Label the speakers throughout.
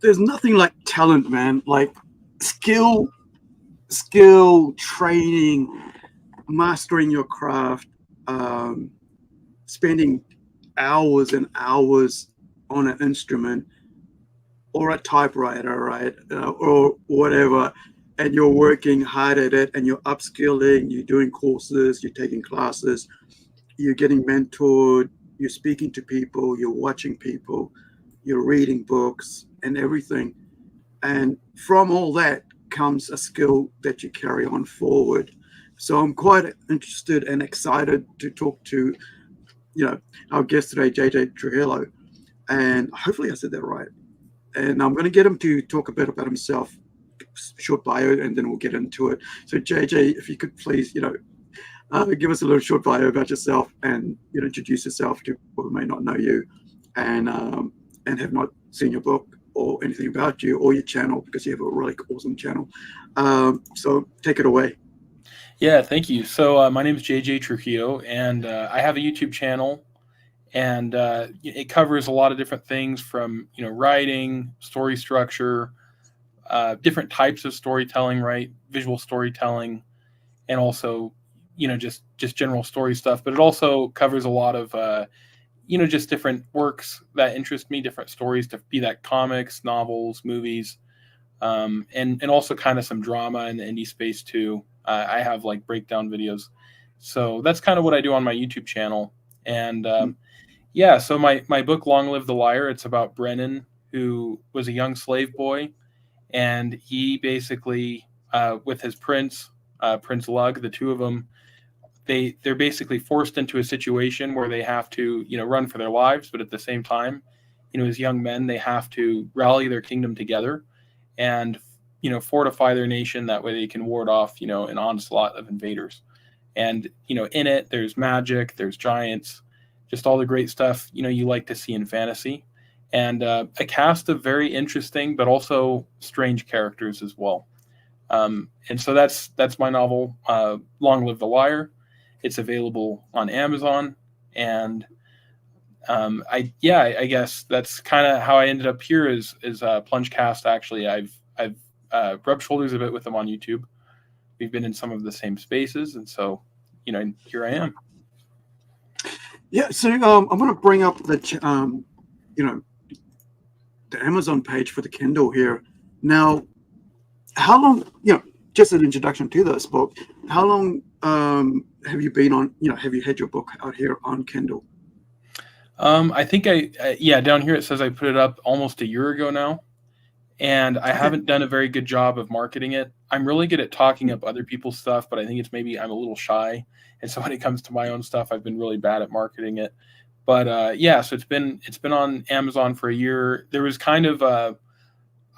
Speaker 1: there's nothing like talent, man. Like skill, training, mastering your craft, spending hours and hours on an instrument or a typewriter, right, or whatever, and you're working hard at it, and you're upskilling, you're doing courses, you're taking classes, you're getting mentored, you're speaking to people, you're watching people, you're reading books and everything. And from all that comes a skill that you carry on forward. So I'm quite interested and excited to talk to, our guest today, JJ Trujiilo, and hopefully I said that right. And I'm going to get him to talk a bit about himself, short bio, and then we'll get into it. So JJ, if you could please, give us a little short bio about yourself and introduce yourself to people who may not know you and have not seen your book or anything about you or your channel, because you have a really awesome channel. So take it away.
Speaker 2: Yeah, thank you. So my name is JJ Trujillo, and I have a YouTube channel, and it covers a lot of different things from writing, story structure, different types of storytelling, right? Visual storytelling, and also just general story stuff. But it also covers a lot of just different works that interest me, different stories, to be that comics, novels, movies, and also kind of some drama in the indie space too. I have like breakdown videos, so that's kind of what I do on my YouTube channel. And so my book, Long Live the Liar, it's about Brennan, who was a young slave boy, and he basically with his prince, Prince Lug, the two of them, they're basically forced into a situation where they have to run for their lives, but at the same time, as young men, they have to rally their kingdom together and fortify their nation. That way they can ward off an onslaught of invaders. And in it, there's magic, there's giants, just all the great stuff you like to see in fantasy, and a cast of very interesting but also strange characters as well. And so that's my novel, Long Live the Liar. It's available on Amazon, and I guess that's kind of how I ended up here is PlungeCast. Actually, I've rubbed shoulders a bit with them on YouTube. We've been in some of the same spaces, and so here I am.
Speaker 1: Yeah, so I'm going to bring up the Amazon page for the Kindle here. Now, how long, just an introduction to this book, how long have you been on, have you had your book out here on Kindle?
Speaker 2: I think down here it says I put it up almost a year ago now, and I haven't done a very good job of marketing it. I'm really good at talking up other people's stuff, but I think it's maybe I'm a little shy. And so when it comes to my own stuff, I've been really bad at marketing it. But so it's been on Amazon for a year. There was kind of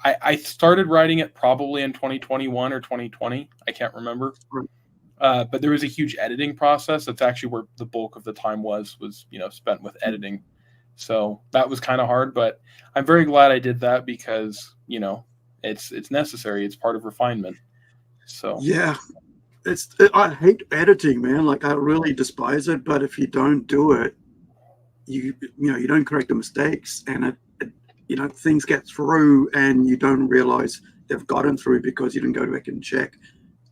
Speaker 2: I started writing it probably in 2021 or 2020. I can't remember. But there was a huge editing process. That's actually where the bulk of the time was spent with editing. So that was kind of hard, but I'm very glad I did that because it's necessary. It's part of refinement. So
Speaker 1: yeah, I hate editing, man. Like I really despise it. But if you don't do it, you don't correct the mistakes, and it things get through, and you don't realize they've gotten through because you didn't go back and check.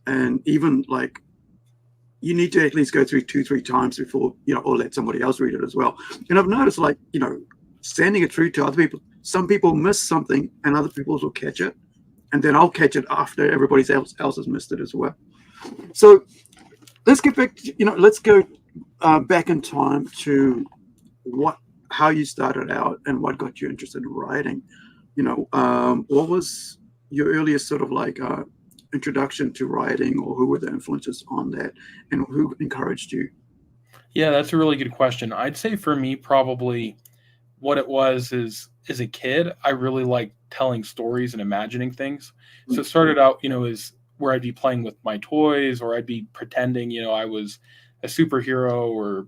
Speaker 1: And even like you need to at least go through 2-3 times before or let somebody else read it as well. And I've noticed sending it through to other people, some people miss something and other people will catch it, and then I'll catch it after everybody else has missed it as well. So let's get back to, let's go back in time to how you started out and what got you interested in writing. What was your earliest sort of introduction to writing, or who were the influences on that, and who encouraged you?
Speaker 2: Yeah, that's a really good question. I'd say for me, probably what it was is, as a kid, I really liked telling stories and imagining things. So it started out, as where I'd be playing with my toys, or I'd be pretending, I was a superhero, or,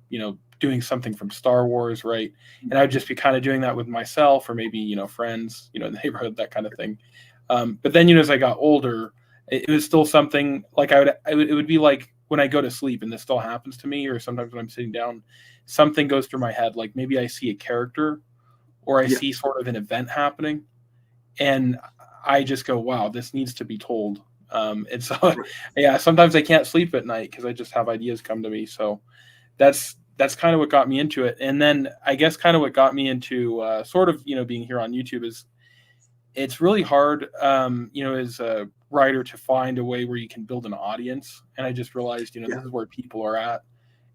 Speaker 2: doing something from Star Wars, right? And I'd just be kind of doing that with myself, or maybe, friends, in the neighborhood, that kind of thing. But then, as I got older, it was still something like it would be like when I go to sleep, and this still happens to me, or sometimes when I'm sitting down, something goes through my head. Like maybe I see a character, or I see sort of an event happening, and I just go, wow, this needs to be told. And so,
Speaker 1: Right.
Speaker 2: yeah, sometimes I can't sleep at night because I just have ideas come to me. So that's kind of what got me into it. And then I guess kind of what got me into sort of, being here on YouTube is it's really hard, as a writer to find a way where you can build an audience. And I just realized,
Speaker 1: Yeah.
Speaker 2: this is where people are at.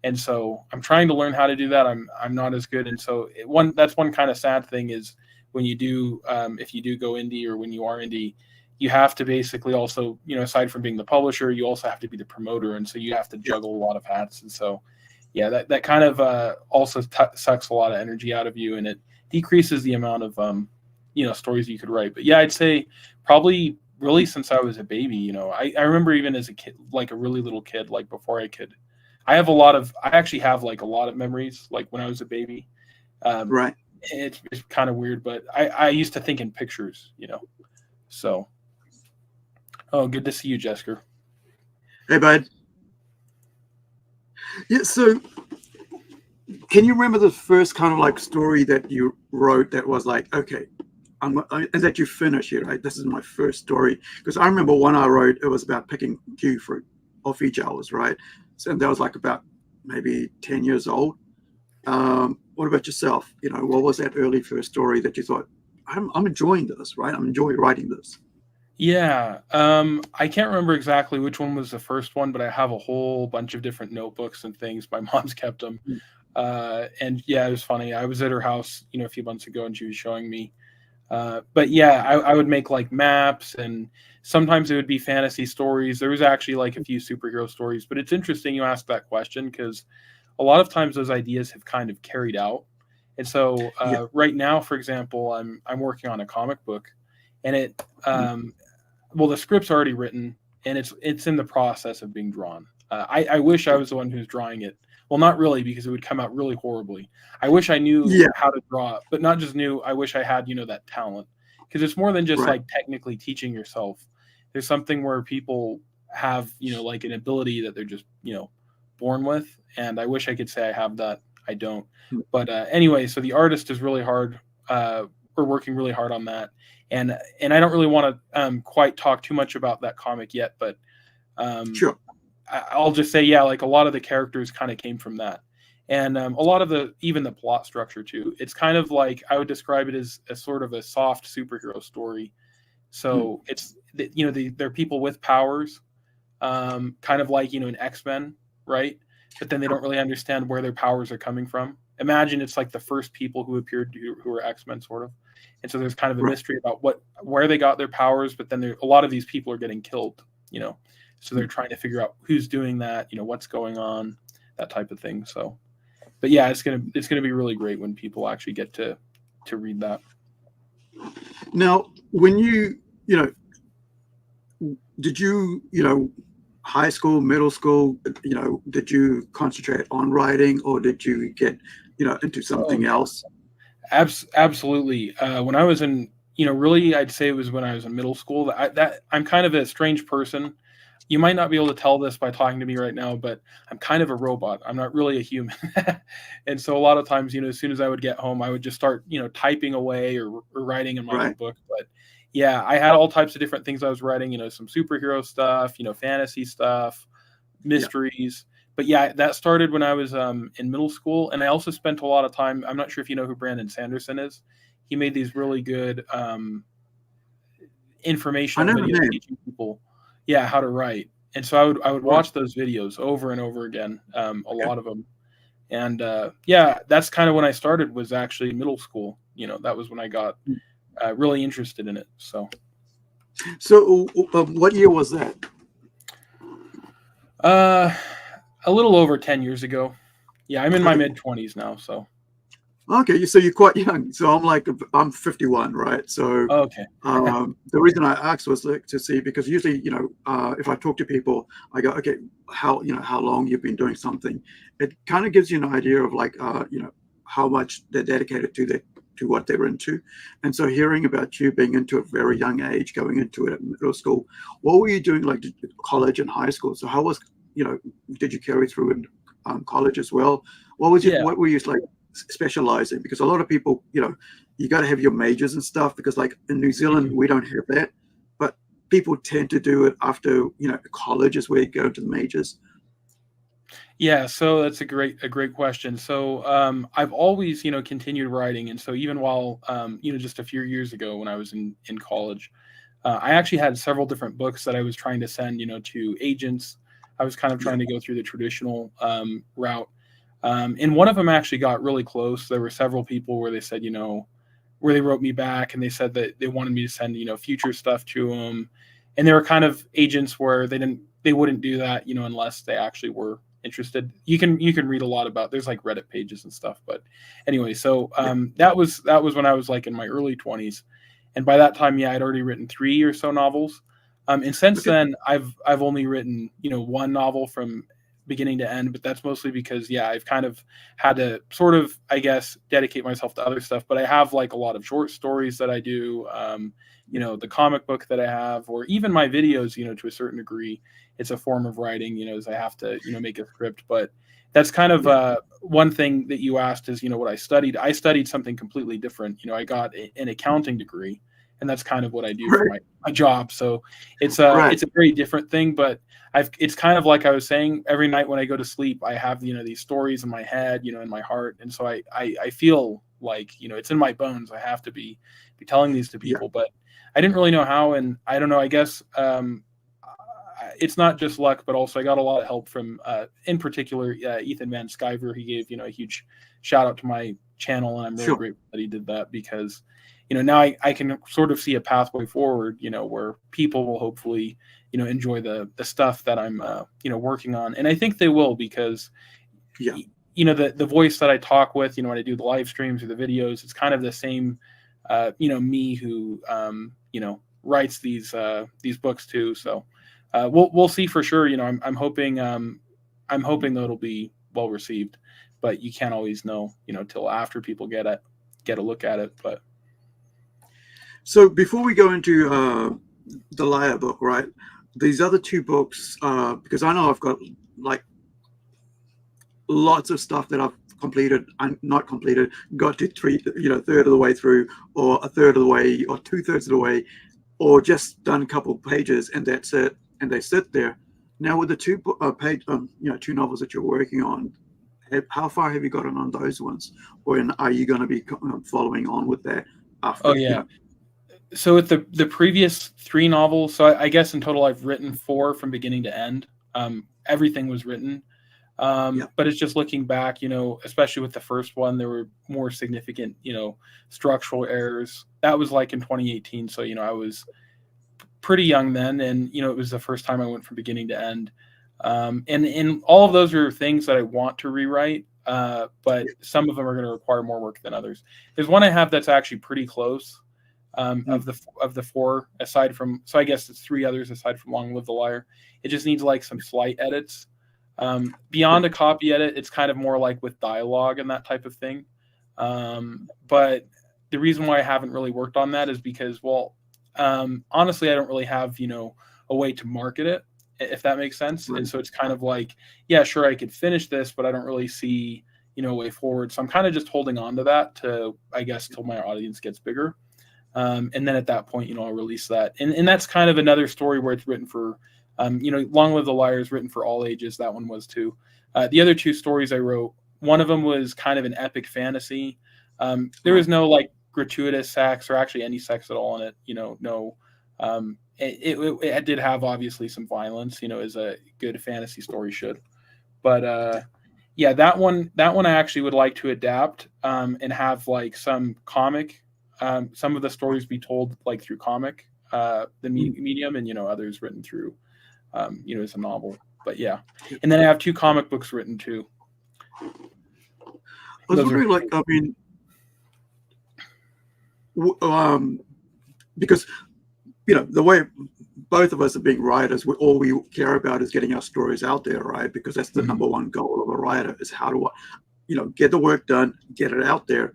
Speaker 2: And so I'm trying to learn how to do that. I'm not as good. And so that's one kind of sad thing is when you do, if you do go indie or when you are indie, you have to basically also, aside from being the publisher, you also have to be the promoter. And so you have to juggle a lot of hats. And so, yeah, that kind of also sucks a lot of energy out of you, and it decreases the amount of, stories you could write. But yeah, I'd say probably really since I was a baby, I remember even as a kid, like a really little kid, like before I actually have like a lot of memories, like when I was a baby.
Speaker 1: Right.
Speaker 2: It's kind of weird, but I used to think in pictures, so. Oh, good to see you, Jesker.
Speaker 1: Hey, bud. Yeah, so can you remember the first kind of like story that you wrote that was like, okay, and that you finished here, right? This is my first story. Because I remember one I wrote, it was about picking kiwi fruit off each hours, right? So that was like about maybe 10 years old. What about yourself? What was that early first story that you thought, I'm enjoying this, right? I'm enjoying writing this.
Speaker 2: Yeah, I can't remember exactly which one was the first one, but I have a whole bunch of different notebooks and things. My mom's kept them. And yeah, it was funny. I was at her house, a few months ago, and she was showing me. But yeah, I would make like maps, and sometimes it would be fantasy stories. There was actually like a few superhero stories, but it's interesting you asked that question because a lot of times those ideas have kind of carried out. And so right now, for example, I'm working on a comic book, and it well, the script's already written, and it's in the process of being drawn. I wish I was the one who's drawing it. Well, not really, because it would come out really horribly. I wish I knew how to draw, but not just knew. I wish I had, that talent, because it's more than just like technically teaching yourself. There's something where people have, like an ability that they're just, born with, and I wish I could say I have that. I don't. But anyway, so the artist is really hard. We're working really hard on that. And I don't really want to quite talk too much about that comic yet, but
Speaker 1: Sure.
Speaker 2: I'll just say, yeah, like a lot of the characters kind of came from that. And a lot of even the plot structure too. It's kind of like, I would describe it as a sort of a soft superhero story. So it's, they're people with powers, kind of like, an X-Men, right? But then they don't really understand where their powers are coming from. Imagine it's like the first people who appeared who were X-Men, sort of. And so there's kind of a mystery about where they got their powers, but then a lot of these people are getting killed, so they're trying to figure out who's doing that, what's going on, that type of thing. So, but yeah, it's gonna be really great when people actually get to read that.
Speaker 1: Now, when did you, high school, middle school, did you concentrate on writing, or did you get, into something else?
Speaker 2: Absolutely. When I was in, really, I'd say it was when I was in middle school. I'm kind of a strange person. You might not be able to tell this by talking to me right now, but I'm kind of a robot. I'm not really a human. And so a lot of times, as soon as I would get home, I would just start, typing away or writing in my notebook. But yeah, I had all types of different things I was writing, some superhero stuff, fantasy stuff, mysteries. But yeah, that started when I was in middle school. And I also spent a lot of time, I'm not sure if you know who Brandon Sanderson is. He made these really good informational videos teaching people how to write. And so I would watch those videos over and over again, a lot of them. And that's kind of when I started, was actually middle school. That was when I got really interested in it. So
Speaker 1: what year was that?
Speaker 2: A little over 10 years ago. Yeah, I'm in my mid-20s now, so.
Speaker 1: Okay, so you're quite young. So I'm 51, right? So
Speaker 2: okay.
Speaker 1: The reason I asked was to see, because usually, if I talk to people, I go, okay, how long you've been doing something. It kind of gives you an idea of like, how much they're dedicated to what they're into. And so hearing about you being into a very young age, going into it at middle school, what were you doing like college and high school? So how was, did you carry through in college as well? What were you like specializing, because a lot of people, you got to have your majors and stuff, because like in New Zealand, we don't have that, but people tend to do it after, college is where you go to the majors.
Speaker 2: Yeah, so that's a great question. So I've always, continued writing. And so even while, just a few years ago when I was in college, I actually had several different books that I was trying to send, to agents. I was kind of trying to go through the traditional route. And one of them actually got really close. There were several people where they said, where they wrote me back and they said that they wanted me to send, future stuff to them. And there were kind of agents where they wouldn't do that, unless they actually were interested. You can read a lot about, there's like Reddit pages and stuff. But anyway, so that was when I was like in my early 20s. And by that time, I'd already written 3 or so novels. And since then, I've only written, one novel from beginning to end, but that's mostly because I've kind of had to sort of, I guess, dedicate myself to other stuff. But I have like a lot of short stories that I do, the comic book that I have, or even my videos, to a certain degree, it's a form of writing, as I have to, make a script. But that's kind of one thing that you asked is, what I studied. I studied something completely different. I got an accounting degree, and that's kind of what I do for my job. So it's a very different thing, but it's kind of like I was saying, every night when I go to sleep, I have, these stories in my head, in my heart. And so I feel like, it's in my bones. I have to be telling these to people, but I didn't really know how. And I don't know, I guess it's not just luck, but also I got a lot of help from, in particular, Ethan Van Sciver. He gave, a huge shout out to my channel. And I'm really grateful that he did that, because now I can sort of see a pathway forward, where people will hopefully, enjoy the stuff that I'm, working on. And I think they will, because, the voice that I talk with, when I do the live streams or the videos, it's kind of the same, me who, writes these books too. So we'll see for sure. I'm hoping that it'll be well received, but you can't always know, till after people get a look at it. But
Speaker 1: so before we go into the Liar book, right? These other 2 books, because I know I've got like lots of stuff that I've completed and not completed, got to third of the way through, or a third of the way, or 2/3 of the way, or just done a couple of pages and that's it, and they sit there. Now with the 2 2 novels that you're working on, how far have you gotten on those ones, or are you going to be following on with that after?
Speaker 2: So with the previous 3 novels, so I guess in total I've written 4 from beginning to end. Everything was written. But it's just looking back, especially with the first one, there were more significant, structural errors. That was like in 2018. So, I was pretty young then, and, it was the first time I went from beginning to end. And all of those are things that I want to rewrite, but some of them are going to require more work than others. There's one I have that's actually pretty close. Of the 4, aside from, so I guess it's 3 others aside from Long Live the Liar. It just needs like some slight edits. Beyond a copy edit, it's kind of more like with dialogue and that type of thing. But the reason why I haven't really worked on that is because, honestly, I don't really have, a way to market it, if that makes sense. And so it's kind of like, sure, I could finish this, but I don't really see, a way forward. So I'm kind of just holding on to that to, I guess, till my audience gets bigger. And then at that point, I'll release that. And that's kind of another story where it's written for, Long Live the Liar is written for all ages. That one was too. The other 2 stories I wrote, one of them was kind of an epic fantasy. There was no like gratuitous sex or actually any sex at all in it. No. It did have obviously some violence, as a good fantasy story should. But that one I actually would like to adapt and have like some comic. Some of the stories be told like through comic, the medium, and others written through, as a novel. But and then I have 2 comic books written too.
Speaker 1: I was wondering, like, I mean, because the way both of us are being writers, all we care about is getting our stories out there, right? Because that's the number one goal of a writer, is how to, get the work done, get it out there,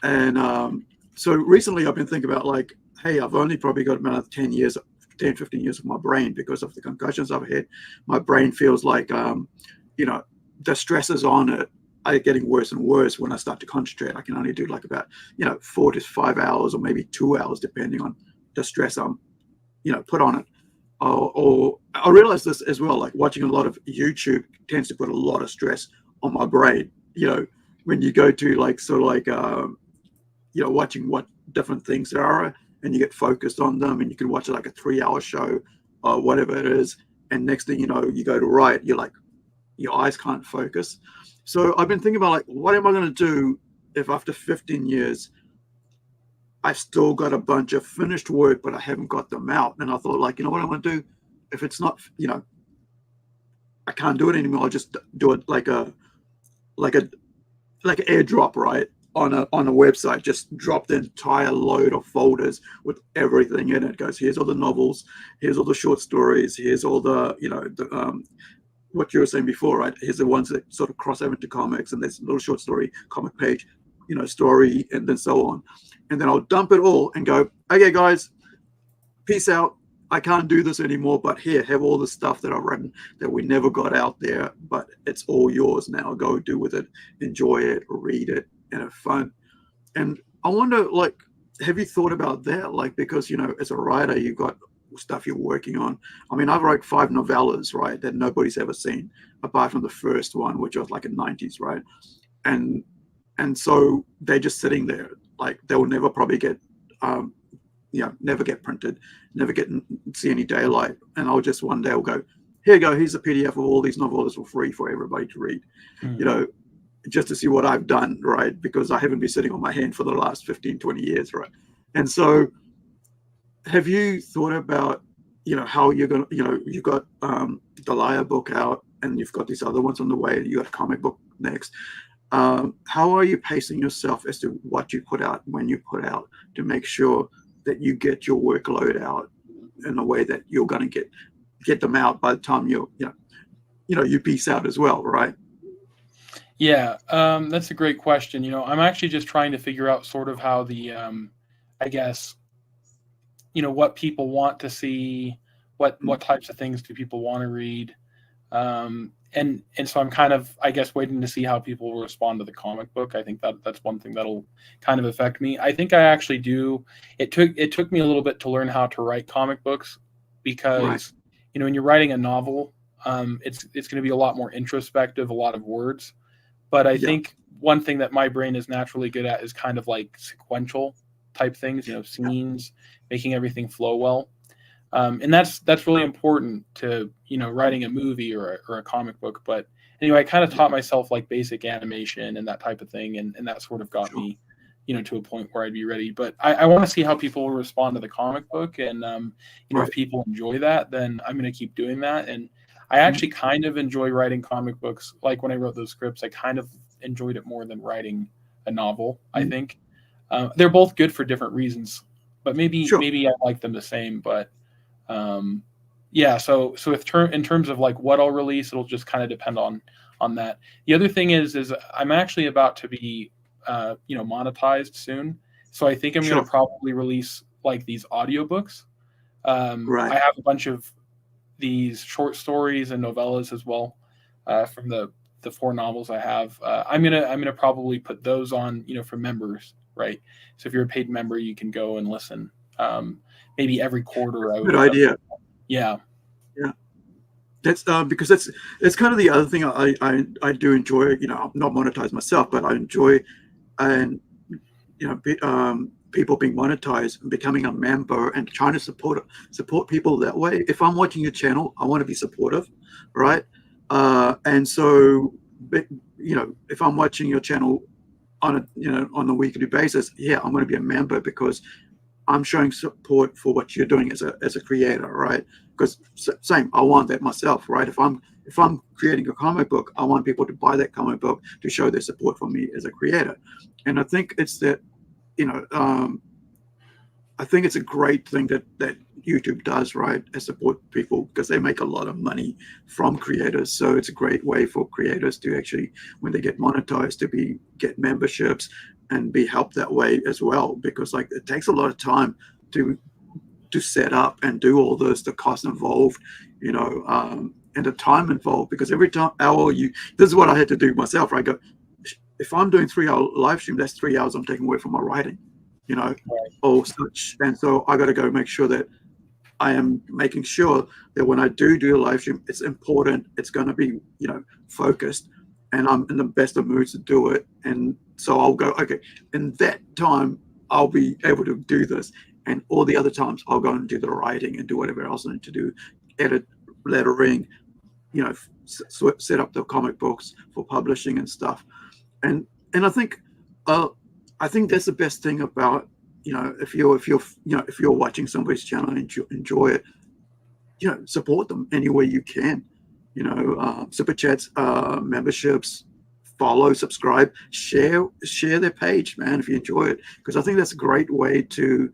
Speaker 1: and so recently I've been thinking about like, hey, I've only probably got about 10, 15 years of my brain because of the concussions I've had. My brain feels like, the stress is on it are getting worse and worse when I start to concentrate. I can only do like about 4 to 5 hours or maybe 2 hours depending on the stress I'm put on it. Or I realize this as well, like watching a lot of YouTube tends to put a lot of stress on my brain. When you go to like sort of like watching what different things there are, and you get focused on them, and you can watch like a 3-hour show or whatever it is, and next thing you know, you go to write, you're like, your eyes can't focus. So I've been thinking about like, what am I going to do if after 15 years I've still got a bunch of finished work, but I haven't got them out? And I thought, like, what I'm going to do if it's not, I can't do it anymore. I'll just do it like an airdrop, right? On a website, just drop the entire load of folders with everything in it. Goes, here's all the novels, here's all the short stories, here's all the what you were saying before, right? Here's the ones that sort of cross over into comics, and there's a little short story, comic page, story, and then so on. And then I'll dump it all and go, okay, guys, peace out. I can't do this anymore, but here, have all the stuff that I've written that we never got out there, but it's all yours now. Go do with it, enjoy it, read it, and have fun. And I wonder, like, have you thought about that? Like, because, as a writer, you've got stuff you're working on. I mean, I've wrote 5 novellas, right, that nobody's ever seen, apart from the first one, which was like in the 90s, right? And so they're just sitting there, like they will never probably get, never get printed, never see any daylight. And I'll just one day I'll go, here you go, here's a PDF of all these novels for free for everybody to read, just to see what I've done, right? Because I haven't been sitting on my hand for the last 15, 20 years, right? And so have you thought about, how you're going to, you've got the Liar book out, and you've got these other ones on the way, and you got a comic book next. How are you pacing yourself as to what you put out, when you put out, to make sure that you get your workload out in a way that you're going to get them out by the time you peace out as well, right?
Speaker 2: Yeah, that's a great question. I'm actually just trying to figure out sort of how the, I guess, what people want to see, what types of things do people want to read. And so I'm kind of, I guess, waiting to see how people will respond to the comic book. I think that's one thing that'll kind of affect me. I think I actually do. It took me a little bit to learn how to write comic books, because,
Speaker 1: right.
Speaker 2: When you're writing a novel, it's going to be a lot more introspective, a lot of words. But I think one thing that my brain is naturally good at is kind of like sequential type things, scenes, making everything flow well. And that's really important to, writing a movie or a comic book. But anyway, I kind of taught myself like basic animation and that type of thing. And that sort of got me, to a point where I'd be ready. But I want to see how people will respond to the comic book. And, if people enjoy that, then I'm going to keep doing that. And I actually kind of enjoy writing comic books. Like when I wrote those scripts, I kind of enjoyed it more than writing a novel, I think. They're both good for different reasons, but maybe I like them the same. But so in terms of like what I'll release, it'll just kind of depend on that. The other thing is I'm actually about to be monetized soon, so I think I'm going to probably release like these audiobooks. I have a bunch of these short stories and novellas as well, from the 4 novels I have. I'm gonna probably put those on, for members, right? So if you're a paid member, you can go and listen. Maybe every quarter.
Speaker 1: Good idea.
Speaker 2: Yeah.
Speaker 1: That's because that's kind of the other thing I do enjoy. I'm not monetized myself, but I enjoy, and people being monetized and becoming a member and trying to support people that way. If I'm watching your channel, I want to be supportive, right? And so, if I'm watching your channel on a weekly basis, I'm going to be a member, because I'm showing support for what you're doing as a creator, right? Because same, I want that myself, right? If I'm creating a comic book, I want people to buy that comic book to show their support for me as a creator. And I think it's that, I think it's a great thing that YouTube does, right? And support people, because they make a lot of money from creators. So it's a great way for creators to actually, when they get monetized, to get memberships and be helped that way as well. Because like it takes a lot of time to set up and do all this, the cost involved, and the time involved. Because every hour this is what I had to do myself, right? if I'm doing 3-hour live stream, that's 3 hours I'm taking away from my writing, you know, or such. And so I got to go make sure that I am making sure that when I do a live stream, it's important. It's going to be, you know, focused, and I'm in the best of moods to do it. And so I'll go, okay, in that time, I'll be able to do this. And all the other times, I'll go and do the writing and do whatever else I need to do, edit, lettering, you know, set up the comic books for publishing and stuff. And I think that's the best thing about, you know, if you're watching somebody's channel and you enjoy it, you know, support them any way you can. You know, super chats, memberships, follow, subscribe, share their page, man, if you enjoy it, because I think that's a great way to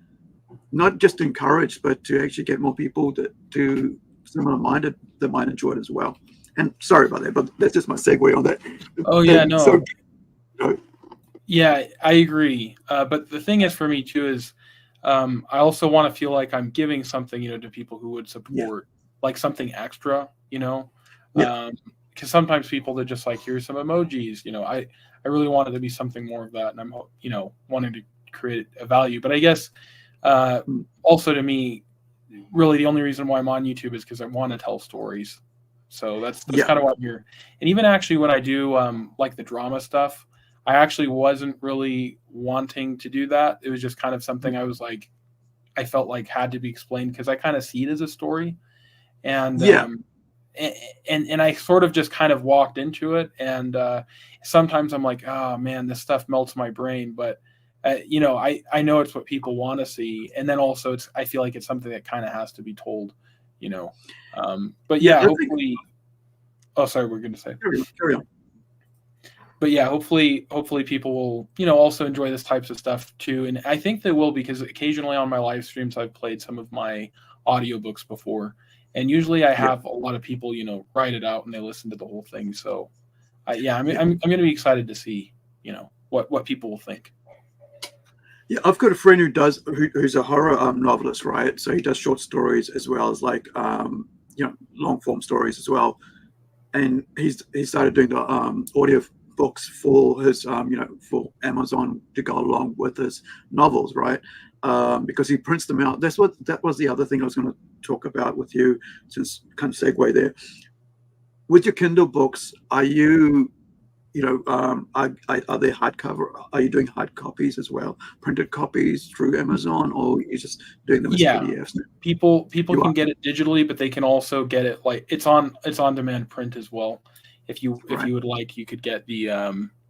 Speaker 1: not just encourage, but to actually get more people to similar-minded that might enjoy it as well. And sorry about that, but that's just my segue on that.
Speaker 2: Oh yeah, no.
Speaker 1: So, you know,
Speaker 2: yeah, I agree. But the thing is, for me too, is I also want to feel like I'm giving something, you know, to people who would support, like something extra, you know. Because sometimes people, they're just like, here's some emojis, you know. I really wanted to be something more of that, and I'm, you know, wanting to create a value. But I guess also to me, really the only reason why I'm on YouTube is because I want to tell stories. So that's kind of why I'm here. And even actually when I do like the drama stuff, I actually wasn't really wanting to do that. It was just kind of something I was like, I felt like had to be explained because I kind of see it as a story. And and I sort of just kind of walked into it. And sometimes I'm like, oh man, this stuff melts my brain. But you know, I know it's what people want to see. And then also I feel like it's something that kind of has to be told, you know. But yeah, hopefully. Oh, sorry, we're going to say.
Speaker 1: Carry on.
Speaker 2: But yeah, hopefully people will, you know, also enjoy this types of stuff too. And I think they will, because occasionally on my live streams, I've played some of my audiobooks before. And usually I have a lot of people, you know, write it out and they listen to the whole thing. So I'm going to be excited to see, you know, what people will think.
Speaker 1: Yeah, I've got a friend who's a horror novelist, right? So he does short stories as well as like, you know, long form stories as well. And he started doing the audio books for his, you know, for Amazon to go along with his novels, right? Because he prints them out. That was the other thing I was going to talk about with you, since kind of segue there. With your Kindle books, are you, you know, are they hardcover? Are you doing hard copies as well, printed copies through Amazon, or are you just doing them as PDFs?
Speaker 2: People can get it digitally, but they can also get it like it's on demand print as well. If you would like, you could get the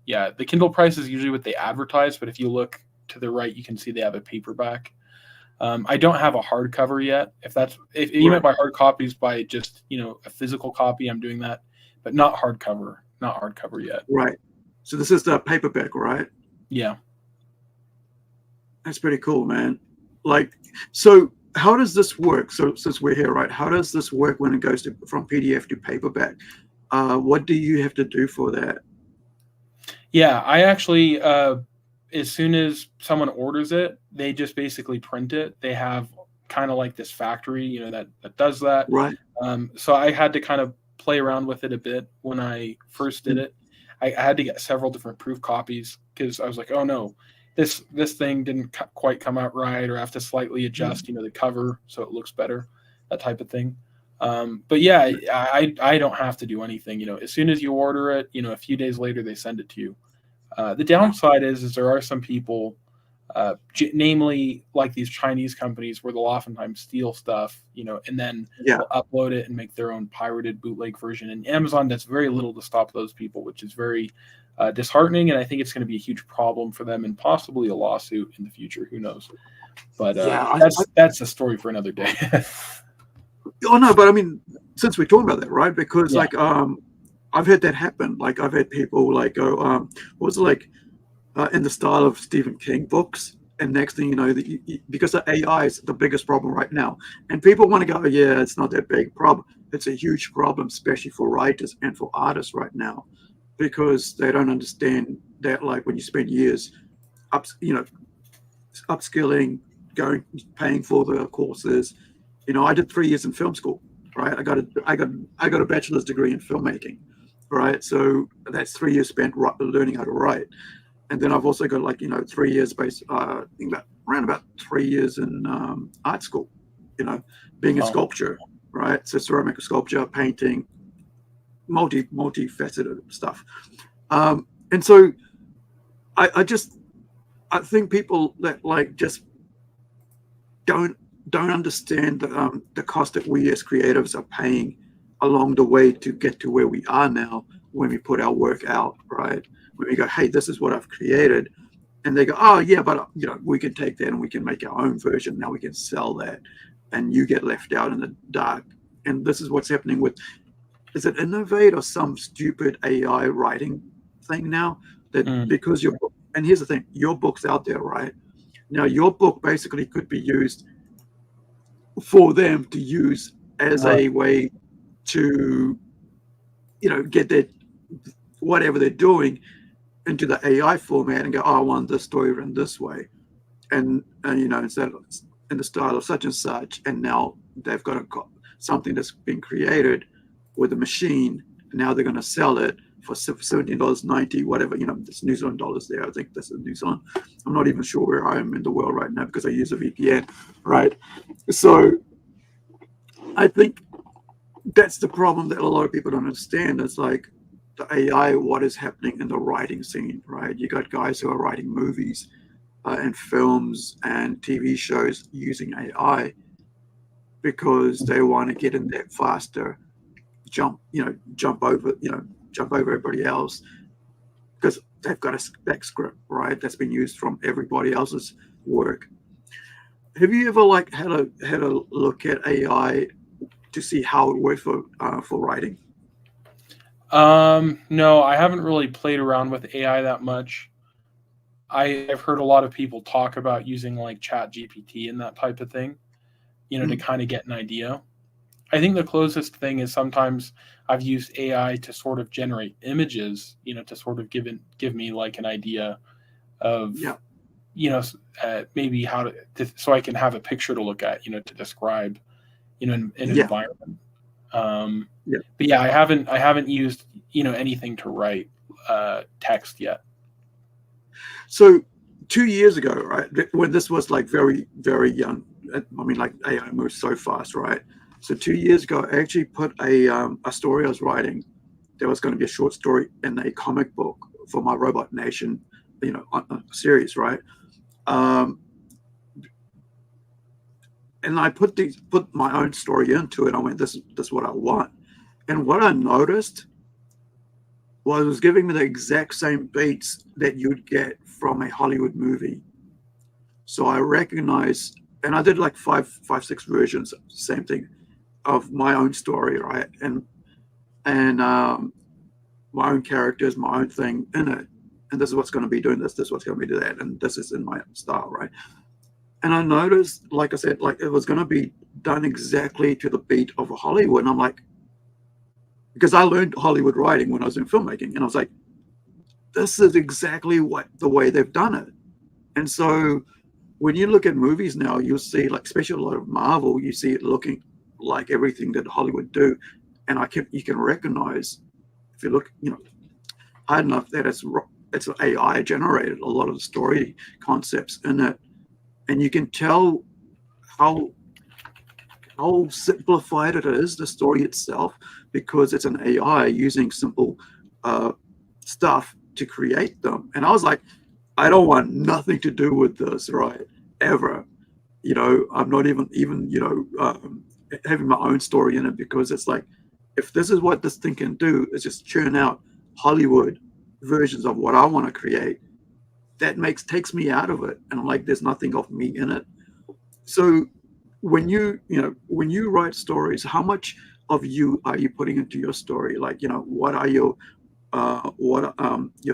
Speaker 2: the Kindle price is usually what they advertise, but if you look to the right, you can see they have a paperback. I don't have a hardcover yet. If you meant by hard copies, by just, you know, a physical copy, I'm doing that, but not hardcover yet.
Speaker 1: Right. So this is the paperback, right?
Speaker 2: Yeah.
Speaker 1: That's pretty cool, man. Like, so how does this work? So since we're here, right, how does this work when it goes from PDF to paperback? What do you have to do for that?
Speaker 2: Yeah, I actually, as soon as someone orders it, they just basically print it. They have kind of like this factory, you know, that does that.
Speaker 1: Right.
Speaker 2: So I had to kind of play around with it a bit when I first did it. I had to get several different proof copies because I was like, oh no, this thing didn't quite come out right, or I have to slightly adjust, you know, the cover so it looks better, that type of thing. But yeah, I don't have to do anything. You know, as soon as you order it, you know, a few days later they send it to you. The downside is there are some people, namely like these Chinese companies, where they'll oftentimes steal stuff, you know, and then they'll upload it and make their own pirated bootleg version. And Amazon does very little to stop those people, which is very disheartening. And I think it's going to be a huge problem for them and possibly a lawsuit in the future. Who knows? But that's a story for another day.
Speaker 1: Oh no, but I mean, since we're talking about that, right? Because like I've had that happen. Like I've had people like go, what was it like in the style of Stephen King books, and next thing you know, because the AI is the biggest problem right now, and people want to go, yeah, it's not that big problem. It's a huge problem, especially for writers and for artists right now, because they don't understand that, like, when you spend years upskilling, paying for the courses. You know, I did 3 years in film school, right? I got a bachelor's degree in filmmaking. right? So that's 3 years spent learning how to write. And then I've also got 3 years based, I think around about 3 years in art school, being a sculpture, right? So ceramic sculpture, painting, multifaceted stuff. And so I think people that just don't understand the cost that we as creatives are paying along the way to get to where we are now when we put our work out, right? When we go, hey, this is what I've created. And they go, oh, yeah, but we can take that and we can make our own version. Now we can sell that. And you get left out in the dark. And this is what's happening with, is it Innovate or some stupid AI writing thing now? That because your book, and here's the thing, your book's out there, right? Now your book basically could be used for them to use as a way to, get their whatever they're doing into the AI format and go, oh, I want this story written this way. And instead of in the style of such and such, and now they've got something that's been created with a machine, and now they're going to sell it for $17.90, whatever, it's New Zealand dollars there. I think that's in New Zealand. I'm not even sure where I am in the world right now because I use a VPN, right? So I think that's the problem that a lot of people don't understand. It's like the AI, what is happening in the writing scene, right? You got guys who are writing movies and films and TV shows using AI because they want to get in there faster, jump over everybody else because they've got a spec script, right? That's been used from everybody else's work. Have you ever had a look at AI to see how it works for writing?
Speaker 2: No, I haven't really played around with AI that much. I've heard a lot of people talk about using Chat GPT and that type of thing, to kind of get an idea. I think the closest thing is sometimes I've used AI to sort of generate images, to sort of give me an idea of, maybe how so I can have a picture to look at, to describe, an environment. But yeah, I haven't used, anything to write text yet.
Speaker 1: So 2 years ago, right, when this was very, very young, I mean, AI moves so fast, right? So 2 years ago, I actually put a story I was writing. There was going to be a short story in a comic book for my Robot Nation, series, right? And I put my own story into it. I went, this is what I want. And what I noticed was it was giving me the exact same beats that you'd get from a Hollywood movie. So I recognized, and I did 6 versions, same thing, of my own story, right? And my own characters, my own thing in it. And this is what's going to be doing this is what's going to be doing that. And this is in my style, right? And I noticed, like I said, it was going to be done exactly to the beat of a Hollywood. And I'm like, because I learned Hollywood writing when I was in filmmaking. And I was like, this is exactly the way they've done it. And so when you look at movies now, you'll see, especially a lot of Marvel, you see it looking like everything that Hollywood do. And you can recognize, if you look, hard enough, that it's AI generated a lot of the story concepts in it. And you can tell how simplified it is, the story itself, because it's an AI using simple stuff to create them. And I was like, I don't want nothing to do with this, right? Ever. I'm not even having my own story in it, because it's like, if this is what this thing can do, is just churn out Hollywood versions of what I want to create, that takes me out of it. And I'm like, there's nothing of me in it. So when you write stories, how much of you are you putting into your story? What are your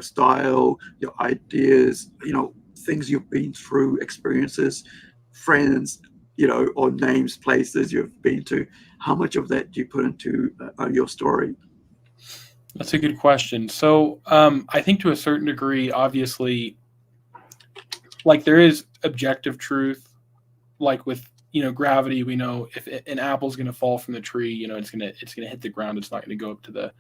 Speaker 1: style, your ideas, things you've been through, experiences, friends, or names, places you've been to? How much of that do you put into your story?
Speaker 2: That's a good question. So I think to a certain degree, obviously, there is objective truth, with gravity. We know if an apple's going to fall from the tree, it's going to hit the ground. It's not going to go up to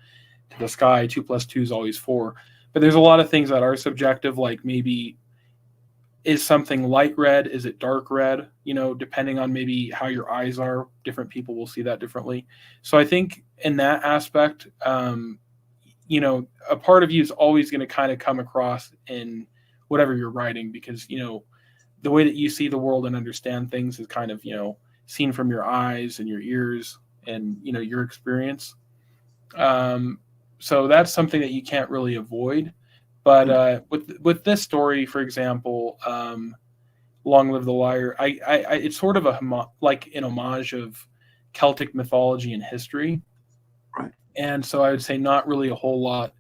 Speaker 2: to the sky. 2 + 2 is always 4. But there's a lot of things that are subjective, like maybe is something light red? Is it dark red? Depending on maybe how your eyes are, different people will see that differently. So I think in that aspect, a part of you is always going to kind of come across in whatever you're writing, because, the way that you see the world and understand things is kind of, seen from your eyes and your ears and, your experience. So that's something that you can't really avoid. But with this story, for example, "Long Live the Liar," I it's sort of like an homage of Celtic mythology and history,
Speaker 1: Right.
Speaker 2: and so I would say not really a whole lot,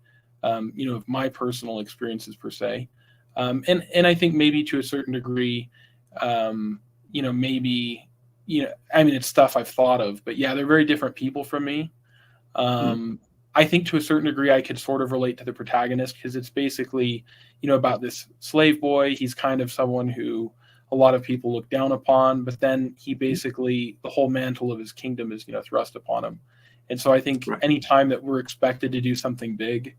Speaker 2: of my personal experiences per se, and I think maybe to a certain degree, maybe I mean it's stuff I've thought of, but yeah, they're very different people from me. I think to a certain degree I could sort of relate to the protagonist, because it's basically, about this slave boy. He's kind of someone who a lot of people look down upon, but then he basically, the whole mantle of his kingdom is, thrust upon him. And so I think any time that we're expected to do something big,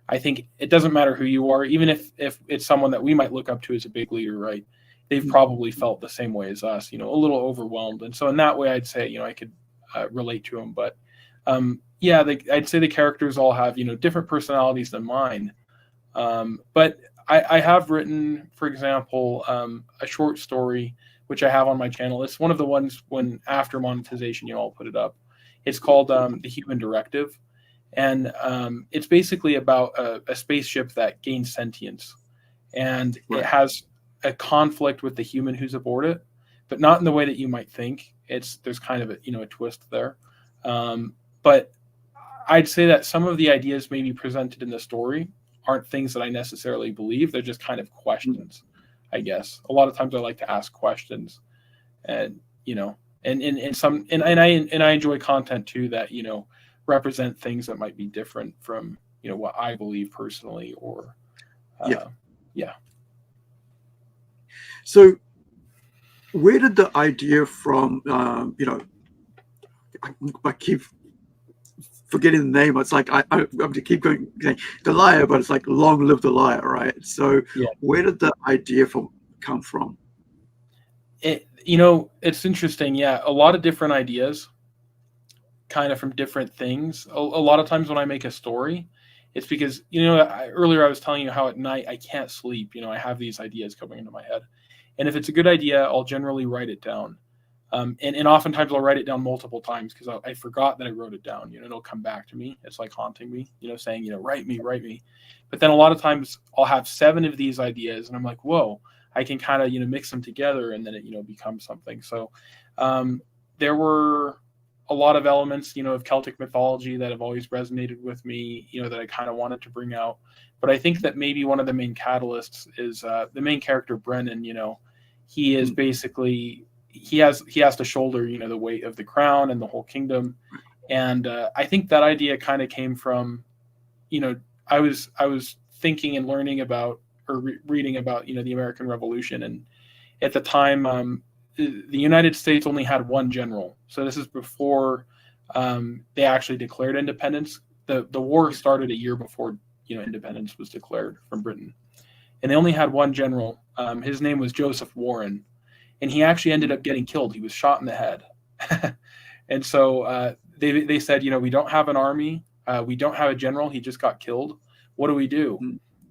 Speaker 2: I think it doesn't matter who you are, even if it's someone that we might look up to as a big leader, right? They've probably felt the same way as us, a little overwhelmed. And so in that way, I'd say, I could relate to him. But yeah, I'd say the characters all have, different personalities than mine. But I have written, for example, a short story, which I have on my channel. It's one of the ones when after monetization, I'll put it up. It's called The Human Directive. And it's basically about a spaceship that gains sentience. And it has a conflict with the human who's aboard it, but not in the way that you might think. There's kind of a twist there. But I'd say that some of the ideas maybe presented in the story aren't things that I necessarily believe. They're just kind of questions, I guess. A lot of times I like to ask questions, and I enjoy content too that represent things that might be different from what I believe personally, or yeah.
Speaker 1: So where did the idea from? I keep forgetting the name. It's like I keep going saying the liar, but it's like "Long Live the Liar," right? So where did the idea come from?
Speaker 2: It's interesting. Yeah, a lot of different ideas, kind of from different things. A lot of times when I make a story, it's because earlier I was telling you how at night I can't sleep. I have these ideas coming into my head, and if it's a good idea, I'll generally write it down. And oftentimes I'll write it down multiple times because I forgot that I wrote it down. It'll come back to me. It's like haunting me, saying, write me. But then a lot of times I'll have 7 of these ideas and I'm like, whoa, I can kind of, mix them together, and then it, becomes something. So there were a lot of elements, of Celtic mythology that have always resonated with me, that I kind of wanted to bring out. But I think that maybe one of the main catalysts is the main character, Brennan. He is basically, he has to shoulder, the weight of the crown and the whole kingdom. And I think that idea kind of came from, I was thinking and learning about, or reading about, the American Revolution. And at the time, the United States only had one general. So this is before they actually declared independence. The war started a year before, independence was declared from Britain. And they only had one general. His name was Joseph Warren. And he actually ended up getting killed. He was shot in the head. And so they said, we don't have an army. We don't have a general. He just got killed. What do we do?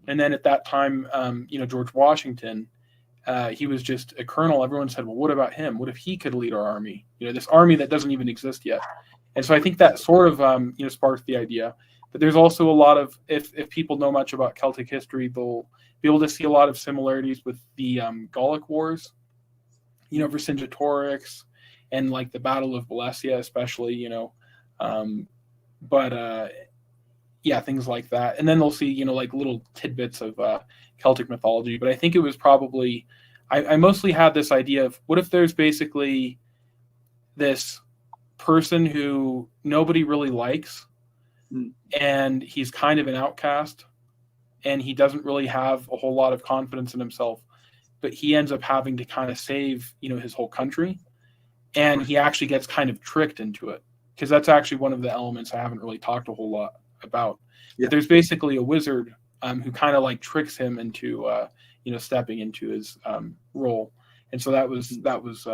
Speaker 2: And then at that time, George Washington, he was just a colonel. Everyone said, well, what about him? What if he could lead our army? This army that doesn't even exist yet. And so I think that sort of, sparked the idea. But there's also a lot of, if people know much about Celtic history, they'll be able to see a lot of similarities with the Gallic Wars, Vercingetorix, and like the Battle of Wallachia, especially, things like that. And then they'll see, like little tidbits of Celtic mythology. But I think it was probably, I mostly had this idea of, what if there's basically this person who nobody really likes, and he's kind of an outcast, and he doesn't really have a whole lot of confidence in himself, but he ends up having to kind of save, his whole country. And he actually gets kind of tricked into it, because that's actually one of the elements I haven't really talked a whole lot about.
Speaker 1: Yeah.
Speaker 2: But there's basically a wizard who kind of like tricks him into stepping into his role, and so that was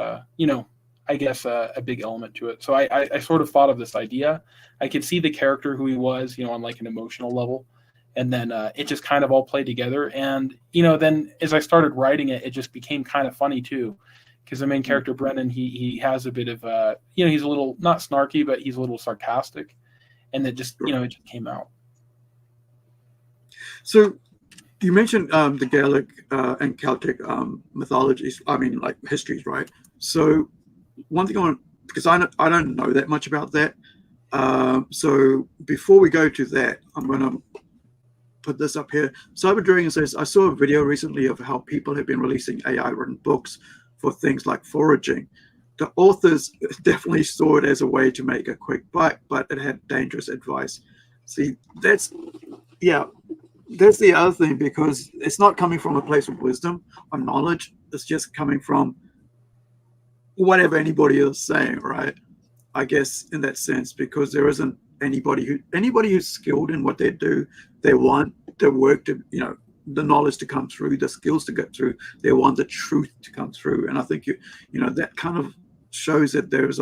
Speaker 2: I guess a big element to it. So I sort of thought of this idea. I could see the character who he was, on like an emotional level, and then it just kind of all played together. And then as I started writing it, it just became kind of funny too, because the main character Brennan, he has a bit of he's a little not snarky, but he's a little sarcastic, and it just it just came out.
Speaker 1: So you mentioned the Gaelic and Celtic mythologies. I mean, like histories, right? So one thing I want, because I don't know that much about that. So before we go to that, I'm going to put this up here. Cyber says, I saw a video recently of how people have been releasing AI-written books for things like foraging. The authors definitely saw it as a way to make a quick buck, but it had dangerous advice. See, that's the other thing, because it's not coming from a place of wisdom or knowledge. It's just coming from whatever anybody is saying, right? I guess in that sense, because there isn't anybody who's skilled in what they do. They want the work to, the knowledge to come through, the skills to get through. They want the truth to come through. And I think that kind of shows that there is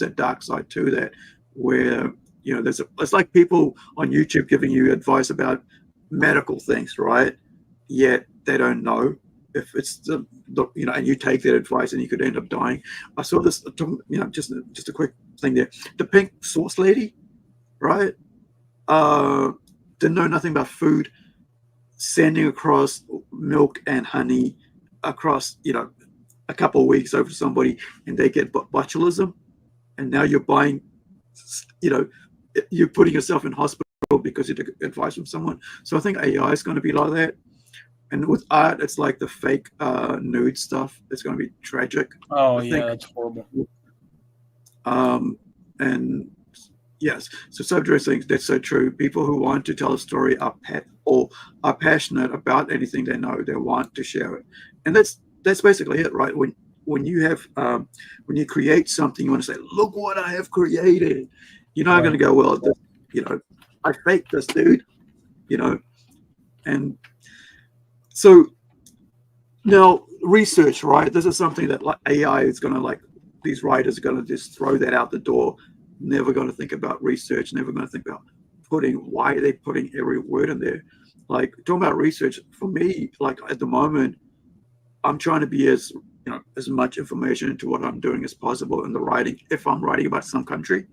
Speaker 1: a dark side to that, where it's like people on YouTube giving you advice about medical things, right? Yet they don't know if it's and you take that advice and you could end up dying. I saw this, just a quick thing there. The pink sauce lady, right? Didn't know nothing about food, sending across milk and honey across, a couple of weeks over to somebody, and they get botulism, and now you're buying, you're putting yourself in hospital because you took advice from someone. So I think AI is going to be like that. And with art, it's like the fake nude stuff. It's going to be tragic.
Speaker 2: Oh, yeah, that's horrible.
Speaker 1: And yes, so Subject saying that's so true. People who want to tell a story are passionate about anything they know. They want to share it, and that's basically it, right? When you have when you create something, you want to say, "Look what I have created." You're not going to go, "Well, I faked this, dude," and so now research, right? This is something that like AI is going to these writers are going to just throw that out the door. Never going to think about research. Never going to think about why are they putting every word in there. Like talking about research for me, like at the moment, I'm trying to be as much information into what I'm doing as possible in the writing. If I'm writing about some country,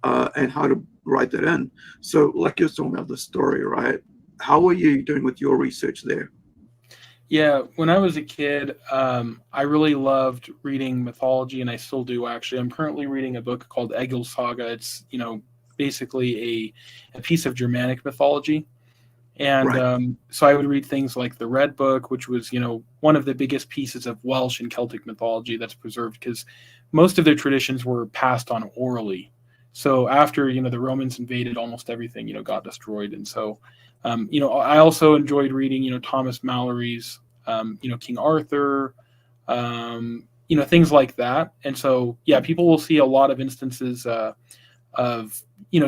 Speaker 1: and how to write that in. So like you're talking about the story, right? How are you doing with your research there?
Speaker 2: Yeah, when I was a kid, I really loved reading mythology, and I still do, actually. I'm currently reading a book called Egil Saga. It's, basically a piece of Germanic mythology. And
Speaker 1: Right.
Speaker 2: So I would read things like the Red Book, which was, one of the biggest pieces of Welsh and Celtic mythology that's preserved, because most of their traditions were passed on orally. So after, the Romans invaded, almost everything, got destroyed. And so, I also enjoyed reading, Thomas Mallory's, King Arthur, things like that. And so, yeah, people will see a lot of instances of,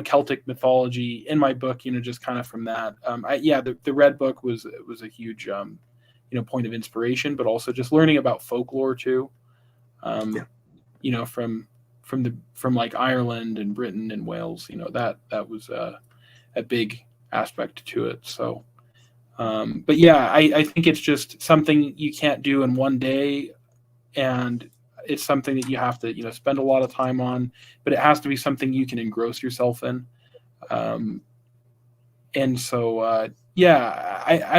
Speaker 2: Celtic mythology in my book, just kind of from that. The Red Book was a huge, point of inspiration, but also just learning about folklore too. From like Ireland and Britain and Wales, that was a big aspect to it. So, but yeah, I think it's just something you can't do in one day, and it's something that you have to, spend a lot of time on, but it has to be something you can engross yourself in. And so, I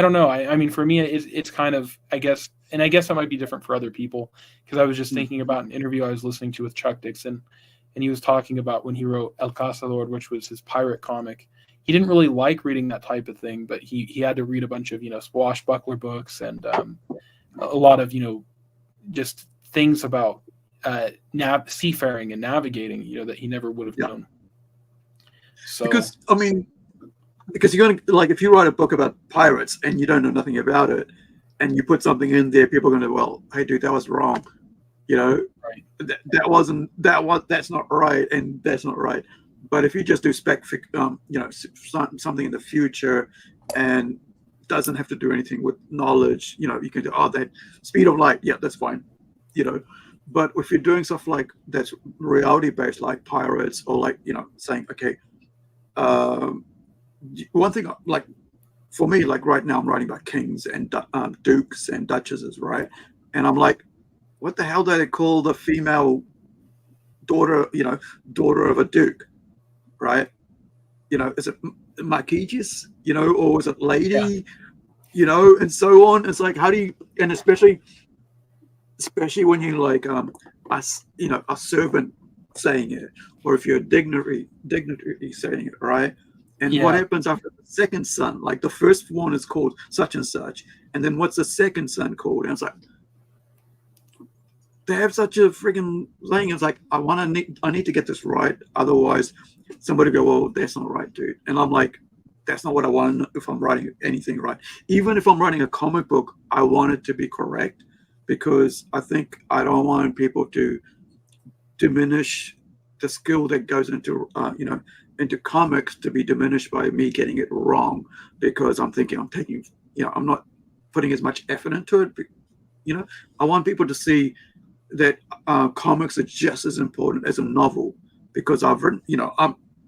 Speaker 2: don't know. I mean, for me, it's kind of, I guess it might be different for other people, because I was just thinking about an interview I was listening to with Chuck Dixon, and he was talking about when he wrote El Cazador, which was his pirate comic. He didn't really like reading that type of thing, but he had to read a bunch of, swashbuckler books and a lot of, just things about seafaring and navigating, that he never would have known. So,
Speaker 1: because you're going to, if you write a book about pirates and you don't know nothing about it, and you put something in there, people are going to, well, hey, dude, that was wrong.
Speaker 2: Right.
Speaker 1: That's not right, and that's not right. But if you just do something in the future and doesn't have to do anything with knowledge, you can do, that speed of light, yeah, that's fine, But if you're doing stuff like that's reality based, like pirates, or like, saying, okay, one thing, like for me, like right now I'm writing about kings and dukes and duchesses, right? And I'm like, what the hell do they call the female daughter, daughter of a duke, right? Is it Marquise, or is it
Speaker 2: Yeah.
Speaker 1: lady, and so on. It's like, how do you, and especially when you like a servant saying it, or if you're a dignitary saying it, right? And what
Speaker 2: Yeah.
Speaker 1: happens after the second son? Like the first one is called such and such, and then what's the second son called? And it's like, they have such a freaking thing. It's like, I need to get this right, otherwise somebody go, well, that's not right, dude. And I'm like, that's not what I want if I'm writing anything, right? Even if I'm writing a comic book, I want it to be correct, because I think I don't want people to diminish the skill that goes into into comics, to be diminished by me getting it wrong, because I'm thinking I'm taking, I'm not putting as much effort into it. I want people to see that comics are just as important as a novel, because I've written,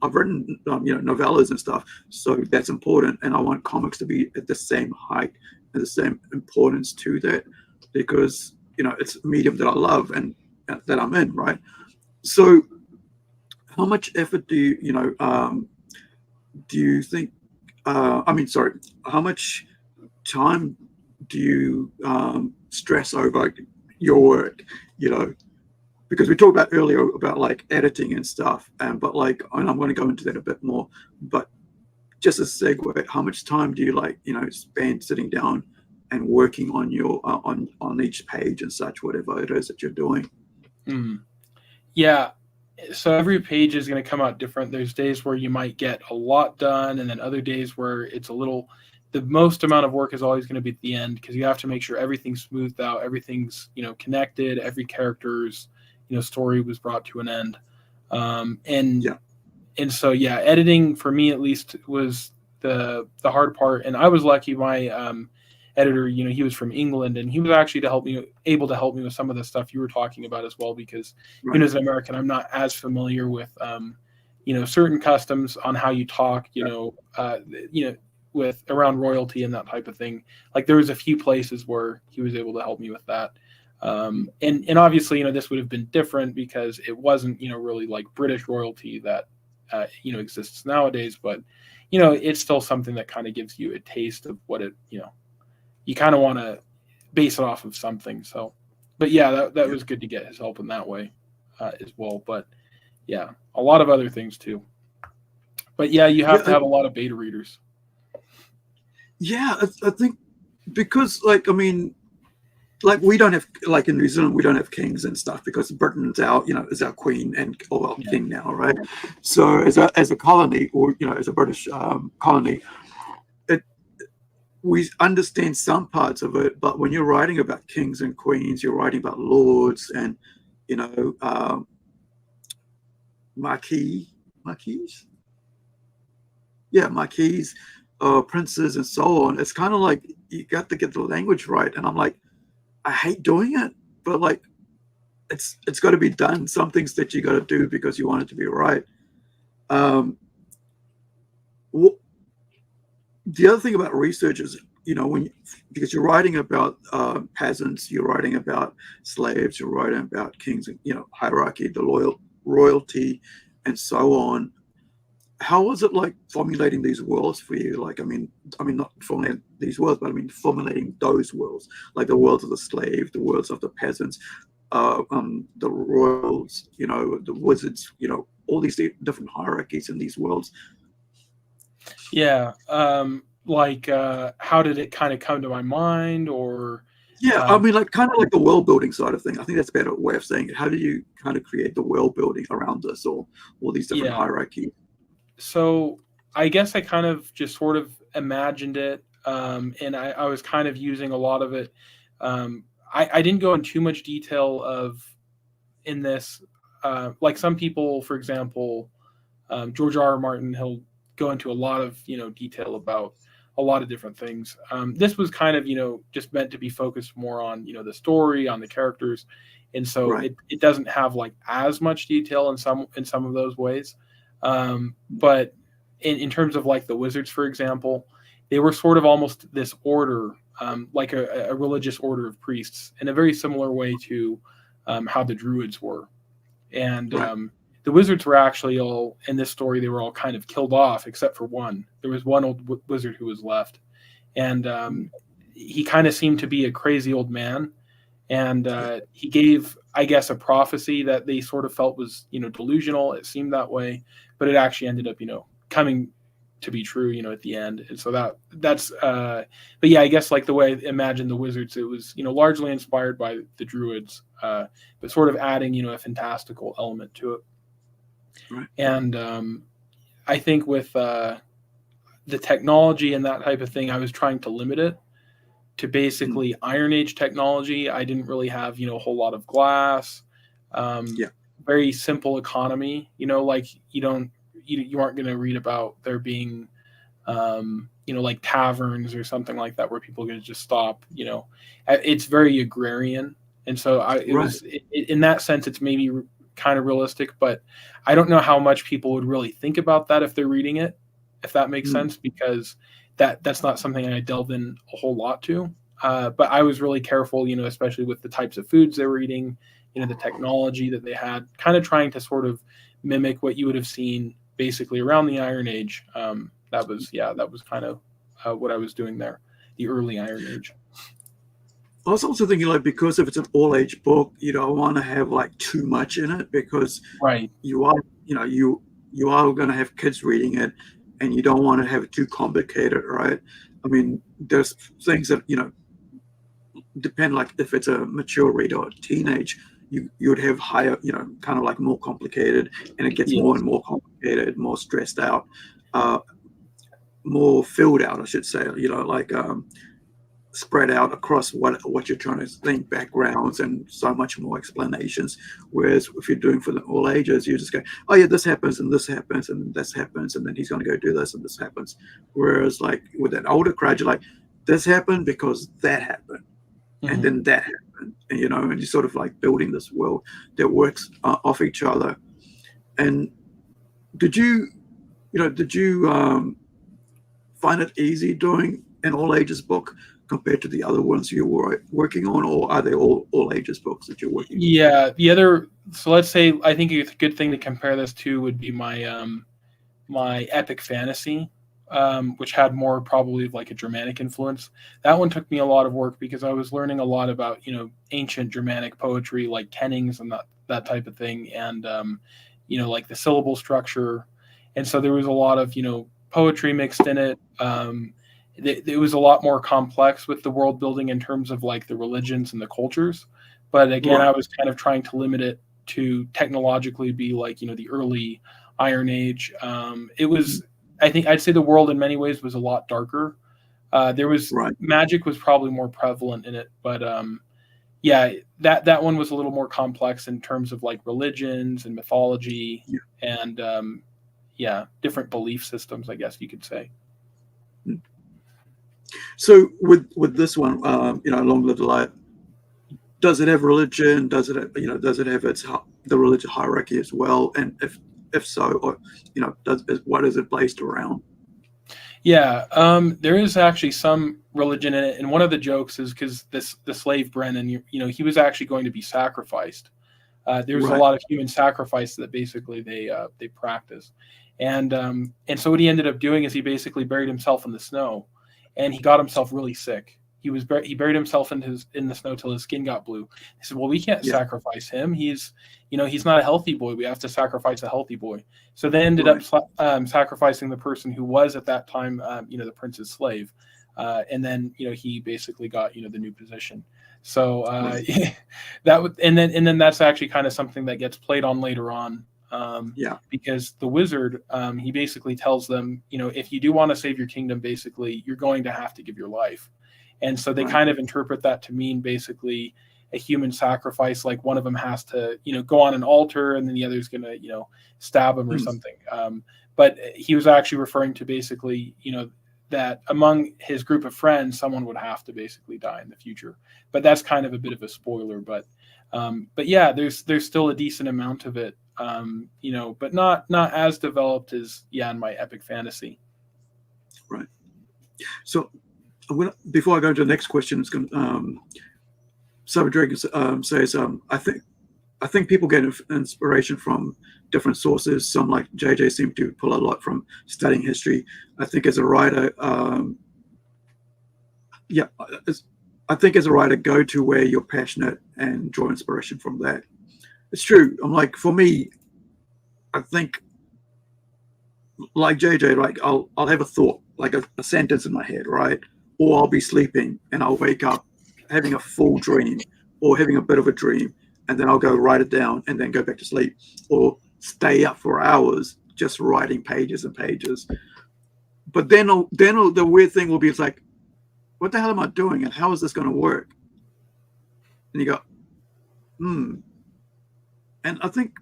Speaker 1: I've written, novellas and stuff, so that's important, and I want comics to be at the same height and the same importance to that, because it's a medium that I love and that I'm in, right? So, how much effort do you think? Sorry, how much time do you stress over your work? Because we talked about earlier about like editing and stuff, but like, and I'm going to go into that a bit more. But just a segue, how much time do you spend sitting down and working on your on each page and such, whatever it is that you're doing?
Speaker 2: Yeah. So every page is going to come out different. There's days where you might get a lot done, and then other days where it's a little. The most amount of work is always going to be at the end, because you have to make sure everything's smoothed out, everything's connected, every character's story was brought to an end, and
Speaker 1: Yeah.
Speaker 2: and so editing for me at least was the hard part. And I was lucky. My editor, he was from England, and he was actually able to help me with some of the stuff you were talking about as well, because
Speaker 1: Right.
Speaker 2: as an American, I'm not as familiar with certain customs on how you talk, with around royalty and that type of thing. Like there was a few places where he was able to help me with that. And obviously, this would have been different because it wasn't, really like British royalty that, exists nowadays, but, it's still something that kind of gives you a taste of what it, you kind of want to base it off of something. So, but yeah, that was good to get his help in that way as well. But yeah, a lot of other things too. But yeah, you have to have a lot of beta readers.
Speaker 1: Yeah, I think because we don't have, like in New Zealand, we don't have kings and stuff, because Britain's is our queen and king now, right? So as a colony, or as a British colony, we understand some parts of it, but when you're writing about kings and queens, you're writing about lords and marquis, princes and so on. It's kind of like you got to get the language right, and I'm like, I hate doing it, but like it's got to be done. Some things that you got to do because you want it to be right. The other thing about research is, because you're writing about peasants, you're writing about slaves, you're writing about kings, and hierarchy, the royalty, and so on. How was it like formulating these worlds for you? Like, I mean, not formulating these worlds, but I mean formulating those worlds, like the worlds of the slave, the worlds of the peasants, the royals, the wizards, all these different hierarchies in these worlds.
Speaker 2: Yeah. How did it kind of come to my mind, or?
Speaker 1: Yeah, I mean, like kind of like the world building side of thing. I think that's a better way of saying it. How do you kind of create the world building around this, or all these different hierarchies?
Speaker 2: So I guess I kind of just sort of imagined it, and I was kind of using a lot of it. I didn't go in too much detail in this. Like some people, for example, George R.R. Martin, he'll go into a lot of detail about a lot of different things. This was kind of just meant to be focused more on the story, on the characters, and so
Speaker 1: Right.
Speaker 2: it doesn't have like as much detail in some of those ways. But in terms of like the wizards, for example, they were sort of almost this order, like a religious order of priests, in a very similar way to how the druids were. And
Speaker 1: Right.
Speaker 2: the wizards were actually all, in this story, they were all kind of killed off, except for one. There was one old wizard who was left. And he kind of seemed to be a crazy old man. And he gave, I guess, a prophecy that they sort of felt was, delusional. It seemed that way, but it actually ended up, coming to be true, at the end. And so that's, but yeah, I guess like the way I imagine the wizards, it was, largely inspired by the druids, but sort of adding, a fantastical element to it.
Speaker 1: Right.
Speaker 2: And I think with the technology and that type of thing, I was trying to limit it to basically Iron Age technology. I didn't really have, a whole lot of glass, very simple economy, like you aren't going to read about there being, like taverns or something like that where people can just stop, it's very agrarian. And so in that sense, it's maybe kind of realistic, but I don't know how much people would really think about that if they're reading it, if that makes sense, because that's not something I delve in a whole lot to. But I was really careful, especially with the types of foods they were eating, the technology that they had, kind of trying to sort of mimic what you would have seen basically around the Iron Age. That was kind of what I was doing there, the early Iron Age.
Speaker 1: I was also thinking, like, because if it's an all-age book, you don't want to have like too much in it, because you are going to have kids reading it, and you don't want to have it too complicated, right? I mean, there's things that depend, like if it's a mature reader or teenage, you would have higher, kind of like more complicated, and it gets more and more complicated, more stressed out, more filled out, I should say, like spread out across what you're trying to think, backgrounds, and so much more explanations. Whereas if you're doing for the all ages, you just go, oh yeah, this happens and this happens and this happens, and then he's going to go do this and this happens. Whereas like with an older crowd, you're like, this happened because that happened, and then that happened, and and you're sort of like building this world that works off each other. And did you find it easy doing an all ages book compared to the other ones you were working on, or are they all ages books that you're working on?
Speaker 2: Yeah, the other, so let's say, I think a good thing to compare this to would be my my epic fantasy, which had more probably like a Germanic influence. That one took me a lot of work because I was learning a lot about ancient Germanic poetry, like kennings and that type of thing, and like the syllable structure, and so there was a lot of poetry mixed in it. It was a lot more complex with the world building in terms of like the religions and the cultures. But again, I was kind of trying to limit it to technologically be like, the early Iron Age. It was, I think I'd say the world in many ways was a lot darker. There was magic was probably more prevalent in it, but that one was a little more complex in terms of like religions and mythology and different belief systems, I guess you could say.
Speaker 1: So with this one, Long Live the Light, does it have religion? Does it have the religious hierarchy as well? And if so, or what is it based around?
Speaker 2: Yeah, there is actually some religion in it, and one of the jokes is because the slave Brennan, he was actually going to be sacrificed. There's a lot of human sacrifice that basically they practice, and so what he ended up doing is he basically buried himself in the snow. And he got himself really sick. He buried himself in the snow till his skin got blue. He said, "Well, we can't sacrifice him. He's not a healthy boy. We have to sacrifice a healthy boy." So they ended up sacrificing the person who was at that time, the prince's slave, and then he basically got the new position. So and then that's actually kind of something that gets played on later on. Because the wizard, he basically tells them, if you do want to save your kingdom, basically, you're going to have to give your life. And so they kind of interpret that to mean basically a human sacrifice, like one of them has to, go on an altar and then the other's going to, stab him or something. But he was actually referring to basically, that among his group of friends, someone would have to basically die in the future. But that's kind of a bit of a spoiler. But yeah, there's still a decent amount of it, but not as developed as in my epic fantasy.
Speaker 1: Right. So before I go to the next question, it's going Cyber Dragon says, I think people get inspiration from different sources. Some, like JJ, seem to pull a lot from studying history. I think as a writer, go to where you're passionate and draw inspiration from that. It's true. I'm like, for me, I think, like JJ, like I'll have a thought, like a sentence in my head, right? Or I'll be sleeping and I'll wake up having a full dream or having a bit of a dream, and then I'll go write it down and then go back to sleep, or stay up for hours just writing pages and pages. But then the weird thing will be, it's like, what the hell am I doing and how is this going to work? And you go, And I think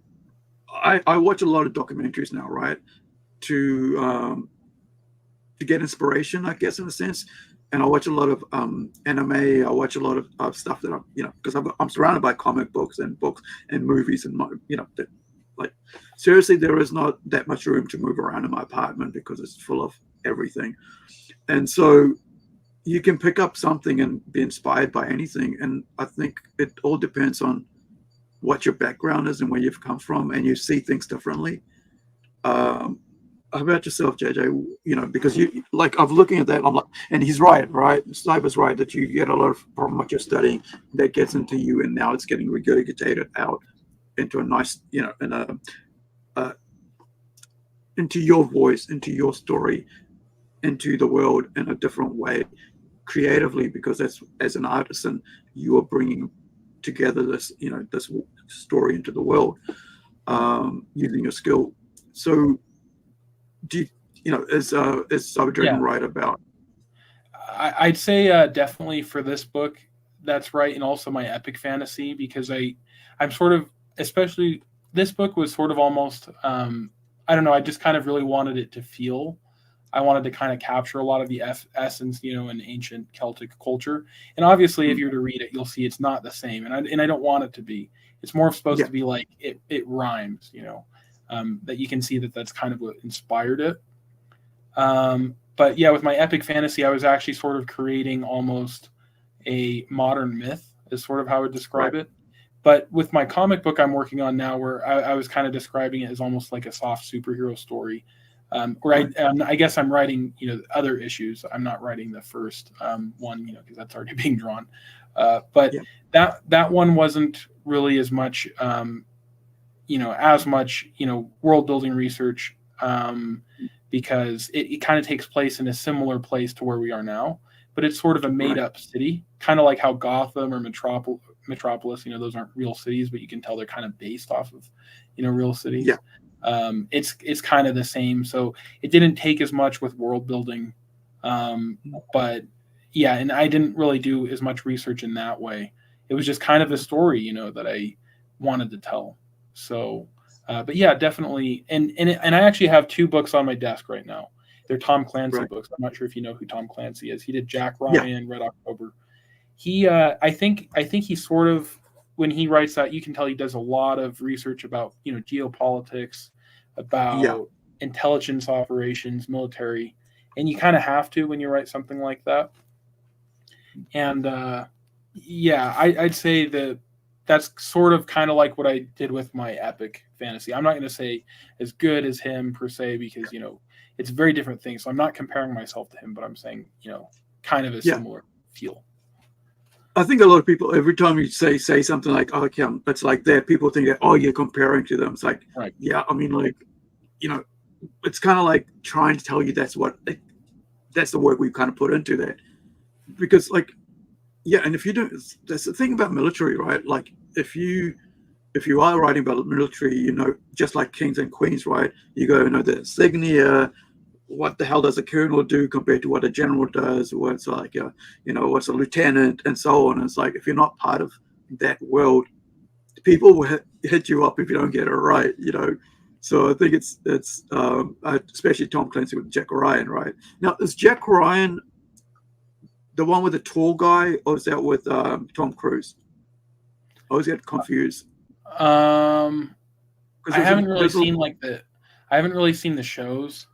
Speaker 1: I watch a lot of documentaries now, right? To get inspiration, I guess, in a sense. And I watch a lot of anime. I watch a lot of stuff that because I'm surrounded by comic books and movies and that, like, seriously, there is not that much room to move around in my apartment because it's full of everything. And so you can pick up something and be inspired by anything. And I think it all depends on what your background is and where you've come from, and you see things differently. How about yourself, JJ? Because you, like, I'm looking at that, I'm like, and he's right? Cyber's right that you get a lot from what you're studying that gets into you, and now it's getting regurgitated out into a nice, into your voice, into your story, into the world in a different way, creatively, because that's, as an artisan, you are bringing together this, this story into the world, using your skill. So, do is Cyber Dragon right about?
Speaker 2: I'd say definitely for this book, that's right, and also my epic fantasy, because I'm sort of, especially this book was sort of almost, I don't know, I just kind of really wanted it to feel. I wanted to kind of capture a lot of the essence, in ancient Celtic culture. And obviously, if you were to read it, you'll see it's not the same, and I don't want it to be. It's more supposed to be like it rhymes, that you can see that's kind of what inspired it. But yeah, with my epic fantasy, I was actually sort of creating almost a modern myth, is sort of how I would describe it. But with my comic book I'm working on now, where I was kind of describing it as almost like a soft superhero story, where I guess I'm writing, other issues. I'm not writing the first one, because that's already being drawn. But that one wasn't really as much, world building research, because it kind of takes place in a similar place to where we are now, but it's sort of a made up city, kind of like how Gotham or Metropolis, those aren't real cities, but you can tell they're kind of based off of, real cities. It's kind of the same. So it didn't take as much with world building, but yeah, and I didn't really do as much research in that way. It was just kind of a story, that I wanted to tell. So, but yeah, definitely. And I actually have 2 books on my desk right now. They're Tom Clancy books. I'm not sure if you know who Tom Clancy is. He did Jack Ryan, Red October. He, I think he sort of, when he writes that, you can tell he does a lot of research about, geopolitics, about intelligence operations, military, and you kind of have to when you write something like that. And I'd say that's sort of kind of like what I did with my epic fantasy. I'm not going to say as good as him per se, because, it's a very different thing. So I'm not comparing myself to him, but I'm saying, kind of a similar feel.
Speaker 1: I think a lot of people, every time you say something like, oh, okay, it's like that, people think that, oh, you're comparing to them. It's like, I mean, like, it's kind of like trying to tell you that's the work we've kind of put into that. Because, like, and if you don't, that's the thing about military, right? Like, if you are writing about military, just like kings and queens, right? You go, the insignia, what the hell does a colonel do compared to what a general does? What's like, what's a lieutenant, and so on. And it's like, if you're not part of that world, people will hit you up if you don't get it right, So I think it's especially Tom Clancy with Jack Ryan, right? Now, is Jack Ryan the one with the tall guy, or is that with Tom Cruise? I always get confused.
Speaker 2: I haven't really seen I haven't really seen the shows,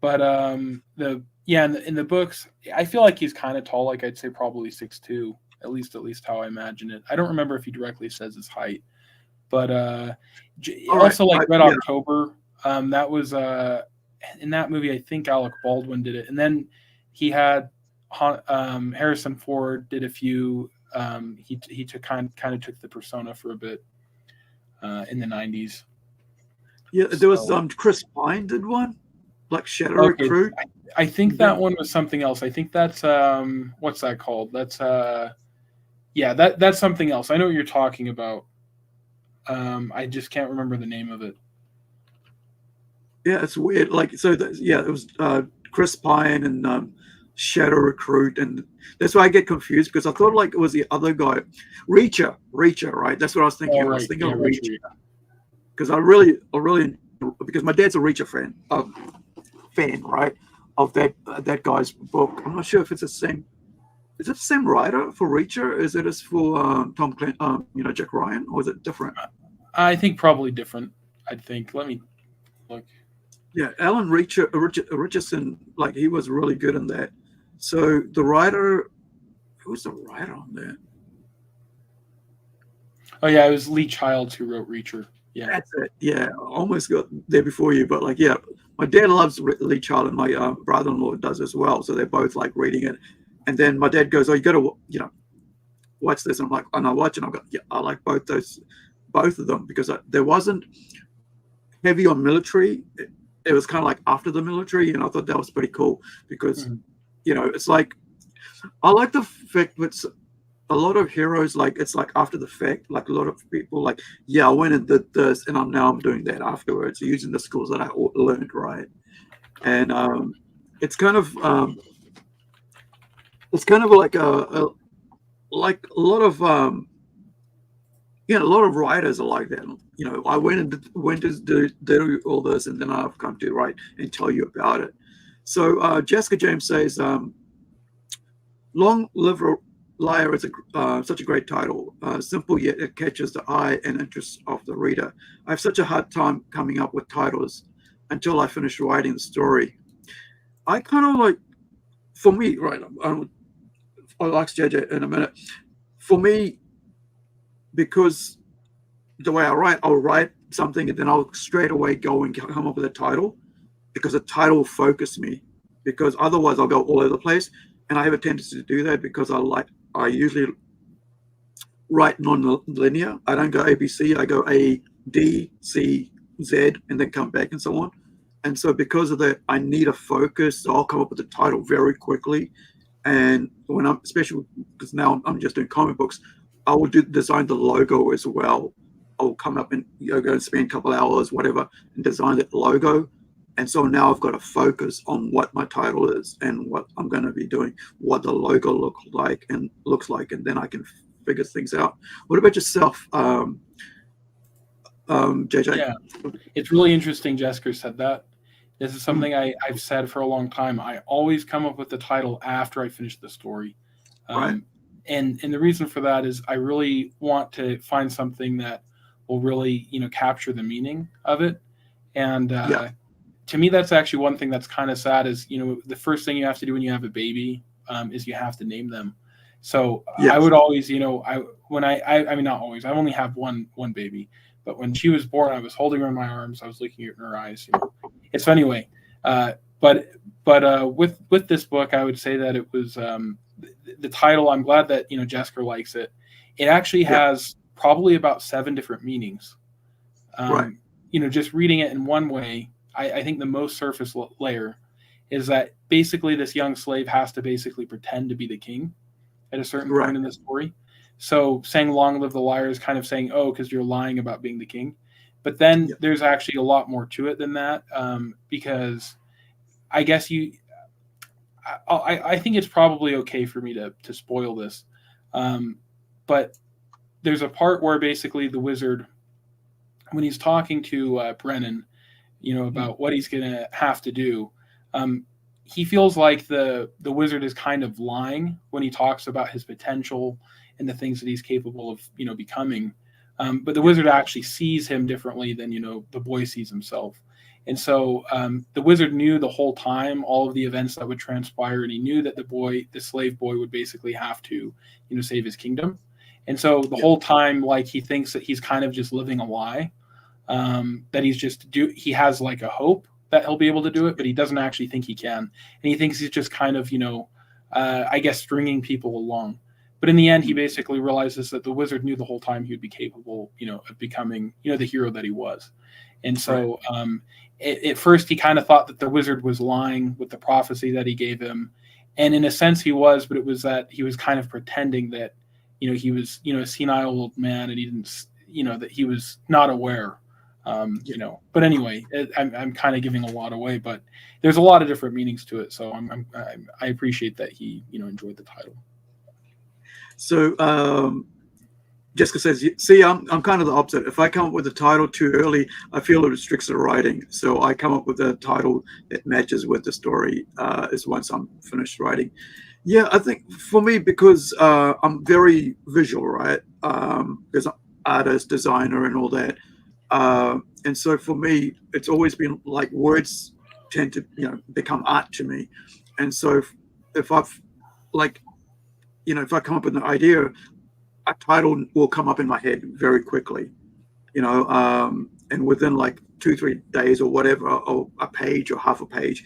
Speaker 2: but in the books, I feel like he's kind of tall. Like I'd say probably 6'2", at least how I imagine it. I don't remember if he directly says his height, but also like Red October. That was in that movie. I think Alec Baldwin did it, and then he had Harrison Ford did a few. He took kind of took the persona for a bit in the 90s.
Speaker 1: Yeah, there was Chris Pine did one, like Shadow Recruit.
Speaker 2: I think that one was something else. I think that's what's that called? That's that's something else. I know what you're talking about. I just can't remember the name of it.
Speaker 1: Yeah, it's weird. Like it was Chris Pine and Shadow Recruit, and that's why I get confused because I thought like it was the other guy, Reacher, right? That's what I was thinking. I was thinking of Reacher because I really because my dad's a Reacher fan, right, of that guy's book. I'm not sure if it's the same. Is it the same writer for Reacher? Is it as for Tom Clancy, Jack Ryan, or is it different?
Speaker 2: I think probably different. I think. Let me look.
Speaker 1: Yeah, Alan Richardson, like he was really good in that. So the writer, who's the writer on that?
Speaker 2: Oh yeah, it was Lee Child who wrote Reacher. Yeah,
Speaker 1: that's it. Yeah, I almost got there before you, but like, yeah, my dad loves Lee Child, and my brother-in-law does as well. So they're both like reading it, and then my dad goes, "Oh, you got to, watch this." And I'm like, "And I watch it." And I go, "Yeah, I like both of them because there wasn't heavy on military. It was kind of like after the military, and I thought that was pretty cool because, it's like I like the fact that a lot of heroes, like it's like after the fact, like a lot of people like, I went and did this, and I'm doing that afterwards, using the skills that I learned, right? And it's kind of like a lot of a lot of writers are like that. I went to do all this, and then I've come to write and tell you about it. So Jessica James says, "Long Live Liar" is such a great title. Simple, yet it catches the eye and interest of the reader. I have such a hard time coming up with titles until I finish writing the story. I kind of like, for me, right? I'll ask JJ in a minute. For me, because the way I'll write something and then I'll straight away go and come up with a title because a title will focus me. Because otherwise I'll go all over the place, and I have a tendency to do that because I usually write non-linear. I don't go ABC. I go A, D, C, Z, and then come back and so on. And so because of that, I need a focus. So I'll come up with a title very quickly. And especially because now I'm just doing comic books, I will design the logo as well. I'll come up and go and spend a couple hours, whatever, and design that logo. And so now I've got to focus on what my title is and what I'm going to be doing, what the logo looks like, and then I can figure things out. What about yourself, JJ?
Speaker 2: Yeah, it's really interesting Jessica said that. This is something I've said for a long time. I always come up with the title after I finish the story.
Speaker 1: Right.
Speaker 2: And the reason for that is I really want to find something that will really, capture the meaning of it. And to me, that's actually one thing that's kind of sad is, the first thing you have to do when you have a baby is you have to name them. So yes. I would always, I mean, not always, I only have one baby, but when she was born, I was holding her in my arms. I was looking at her eyes. It's so anyway, but with this book, I would say that it was the title. I'm glad that, Jessica likes it. It actually has probably about 7 different meanings.
Speaker 1: Right.
Speaker 2: Just reading it in one way, I think the most surface layer is that basically this young slave has to basically pretend to be the king at a certain point in the story. So saying "Long live the liar" is kind of saying, "Oh, because you're lying about being the king." But then there's actually a lot more to it than that, because I guess I think it's probably okay for me to spoil this, but there's a part where basically the wizard, when he's talking to Brennan, about what he's gonna have to do, he feels like the wizard is kind of lying when he talks about his potential and the things that he's capable of becoming. But the wizard actually sees him differently than the boy sees himself. And so the wizard knew the whole time all of the events that would transpire, and he knew that the slave boy, would basically have to save his kingdom. And so the whole time, like, he thinks that he's kind of just living a lie, that he has like a hope that he'll be able to do it, but he doesn't actually think he can. And he thinks he's just kind of, I guess, stringing people along. But in the end, he basically realizes that the wizard knew the whole time he would be capable, of becoming, the hero that he was. And so at first he kind of thought that the wizard was lying with the prophecy that he gave him. And in a sense he was, but it was that he was kind of pretending that, he was, a senile old man, and he didn't, that he was not aware. But anyway, I'm kind of giving a lot away, but there's a lot of different meanings to it. So I appreciate that he, enjoyed the title.
Speaker 1: So Jessica says, see, I'm kind of the opposite. If I come up with a title too early, I feel it restricts the writing. So I come up with a title that matches with the story is once I'm finished writing. Yeah, I think for me, because I'm very visual, right? Because I'm artist, designer, and all that. And so for me, it's always been like words tend to, become art to me. And so if I've like, if I come up with an idea, a title will come up in my head very quickly, and within like 2-3 days or whatever, or a page or half a page,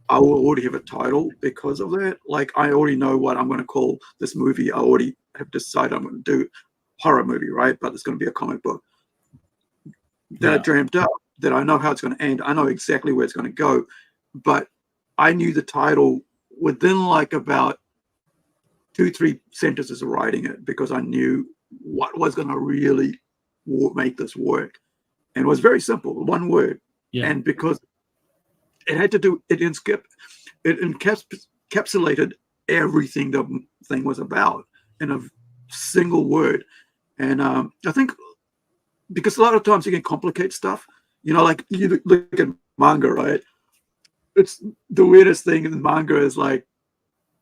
Speaker 1: I will already have a title because of that. Like, I already know what I'm going to call this movie. I already have decided I'm going to do horror movie, right? But it's going to be a comic book that I dreamt up, that I know how it's going to end. I know exactly where it's going to go, but I knew the title within like about 2-3 sentences of writing it, because I knew what was going to really make this work. And it was very simple, one word. And because it had to do, it encapsulated everything the thing was about in a single word. And I think because a lot of times you can complicate stuff, like you look at manga, right? It's the weirdest thing in manga is like,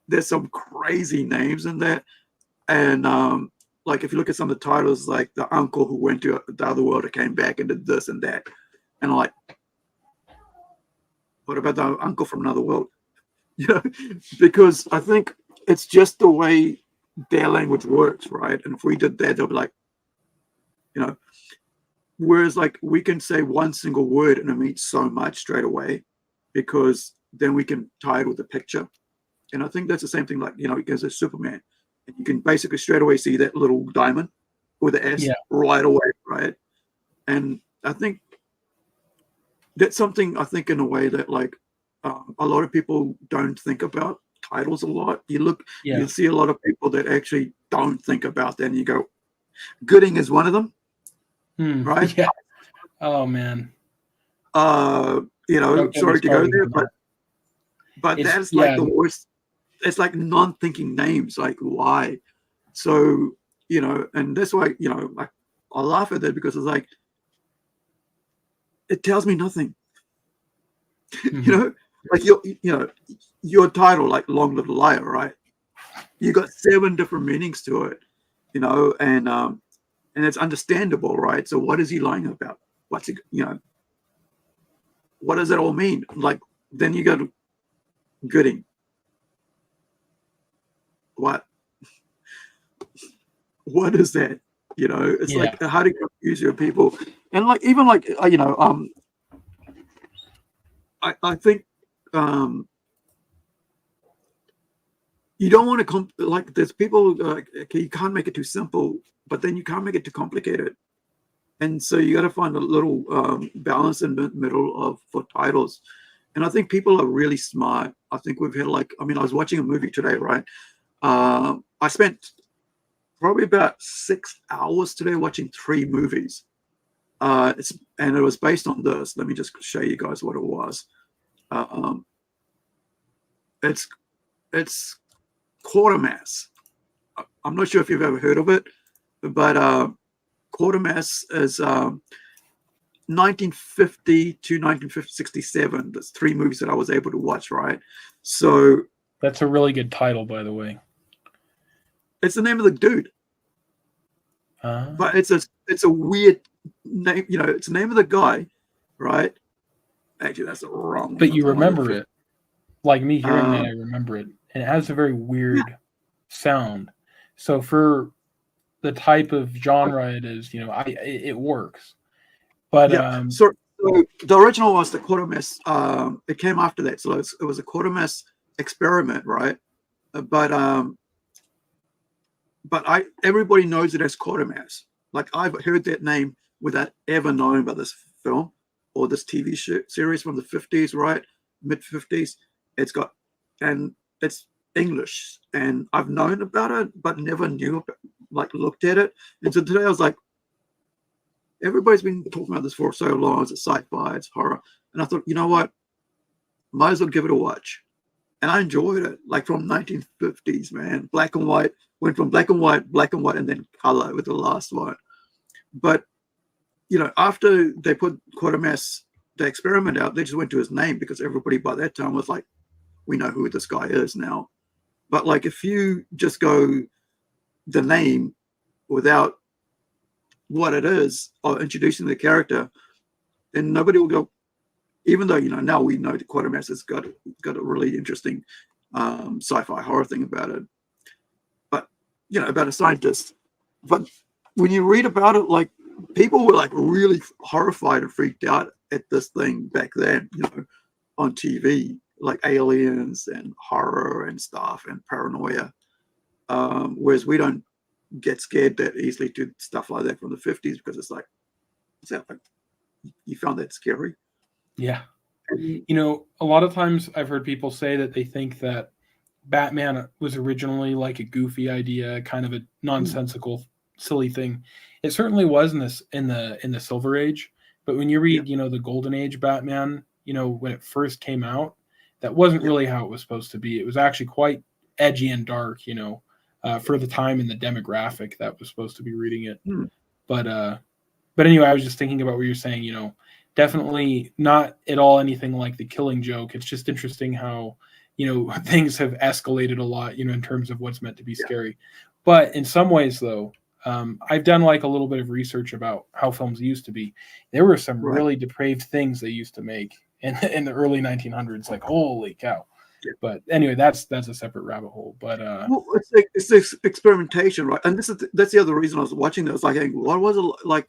Speaker 1: there's some crazy names in there. And like, if you look at some of the titles, like the uncle who went to the other world and came back and did this and that. And I'm like, what about the uncle from another world? Because I think it's just the way their language works, right? And if we did that, they'll be like, whereas like we can say one single word and it means so much straight away, because then we can tie it with a picture. And I think that's the same thing, like, as a Superman, and you can basically straight away see that little diamond with the S right away, right? And I think that's something, I think, in a way that like a lot of people don't think about titles a lot. You see a lot of people that actually don't think about that, and you go, Gooding is one of them, right?
Speaker 2: Yeah. Oh man.
Speaker 1: Sorry to go there, but that's like the worst. It's like non-thinking names, like why? So, and that's why, like, I laugh at that, because it's like, it tells me nothing. Like your title, like Long Little Liar, right? You got 7 different meanings to it, and it's understandable, right? So what is he lying about? What's it, what does it all mean? Like, then you go to Gooding. What is that? It's like, how do you confuse your people? And like, even like, I think you don't want to like, there's people okay, you can't make it too simple, but then you can't make it too complicated. And so you got to find a little balance in the middle for titles. And I think people are really smart. I think we've had like, I was watching a movie today, right? I spent probably about 6 hours today watching 3 movies. And it was based on this. Let me just show you guys what it was. It's Quatermass. I'm not sure if you've ever heard of it. but Quatermass is 1950 to 1967. There's 3 movies that I was able to watch, right? So
Speaker 2: That's a really good title, by the way.
Speaker 1: it's the name of the dude, but it's a weird name. It's the name of the guy, right? Actually, that's the wrong.
Speaker 2: But you remember it, like me hearing that. I remember it, and it has a very weird sound. So for the type of genre it is, it works. But
Speaker 1: yeah. So the original was the Quatermass. It came after that, so it was a Quatermass Xperiment, right? But everybody knows it as Quatermass. Like, I've heard that name without ever knowing about this film or this TV series from the 50s, right? Mid 50s. And it's English, and I've known about it, but never looked at it. And so today I was like, everybody's been talking about this for so long. It's a sci-fi, it's horror. And I thought, you know what? Might as well give it a watch. And I enjoyed it, like from 1950s, man. Black and white. Went from black and white, and then color with the last one. But, after they put Quatermass, the Experiment out, they just went to his name because everybody by that time was like, we know who this guy is now. But like, if you just go the name without what it is or introducing the character, then nobody will go. Even though now we know that Quatermass has got a really interesting sci-fi horror thing about it, but about a scientist. But when you read about it, like, people were like really horrified and freaked out at this thing back then, on TV, like aliens and horror and stuff and paranoia. Whereas we don't get scared that easily to stuff like that from the 50s, because it's like, is that like, you found that scary?
Speaker 2: Yeah. A lot of times I've heard people say that they think that Batman was originally like a goofy idea, kind of a nonsensical, silly thing. It certainly was in the Silver Age, but when you read, the Golden Age Batman, when it first came out, that wasn't really how it was supposed to be. It was actually quite edgy and dark, for the time and the demographic that was supposed to be reading it. But anyway, I was just thinking about what you're saying, definitely not at all anything like The Killing Joke. It's just interesting how, things have escalated a lot, in terms of what's meant to be scary. But in some ways, though, I've done like a little bit of research about how films used to be. There were some really depraved things they used to make in the early 1900s. Like, holy cow. But anyway, that's a separate rabbit hole. But
Speaker 1: well, it's this experimentation, right? And that's the other reason I was watching this. Like, what was it like?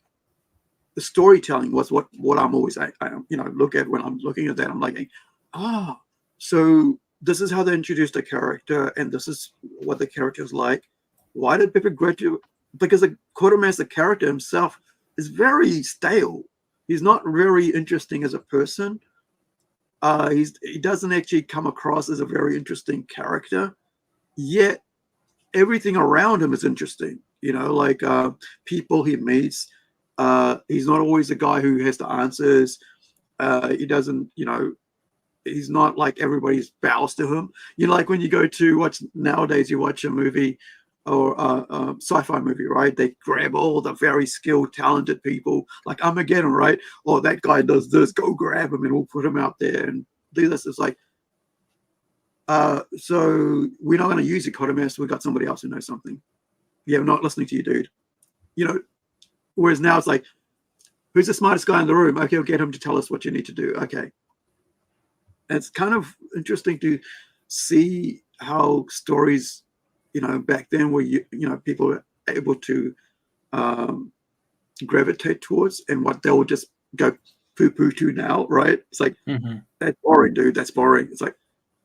Speaker 1: The storytelling was what I'm always I look at when I'm looking at that. I'm like, so this is how they introduced a character, and this is what the character is like. Why did people graduate? Because the Quatermass, the character himself, is very stale. He's not very interesting as a person. He doesn't actually come across as a very interesting character. Yet everything around him is interesting. Like people he meets. He's not always a guy who has the answers. He doesn't, he's not like everybody's bows to him. Like when you go to watch nowadays, you watch a movie or a sci-fi movie, right? They grab all the very skilled, talented people, like Armageddon, right? Oh, that guy does this, go grab him and we'll put him out there and do this. It's like, so we're not going to use Quatermass. We've got somebody else who knows something. Yeah, we're not listening to you, dude. Whereas now it's like, who's the smartest guy in the room? Okay, we'll get him to tell us what you need to do. Okay. And it's kind of interesting to see how stories, back then were, people were able to gravitate towards, and what they'll just go poo-poo to now, right? It's like, that's boring, dude. That's boring. It's like,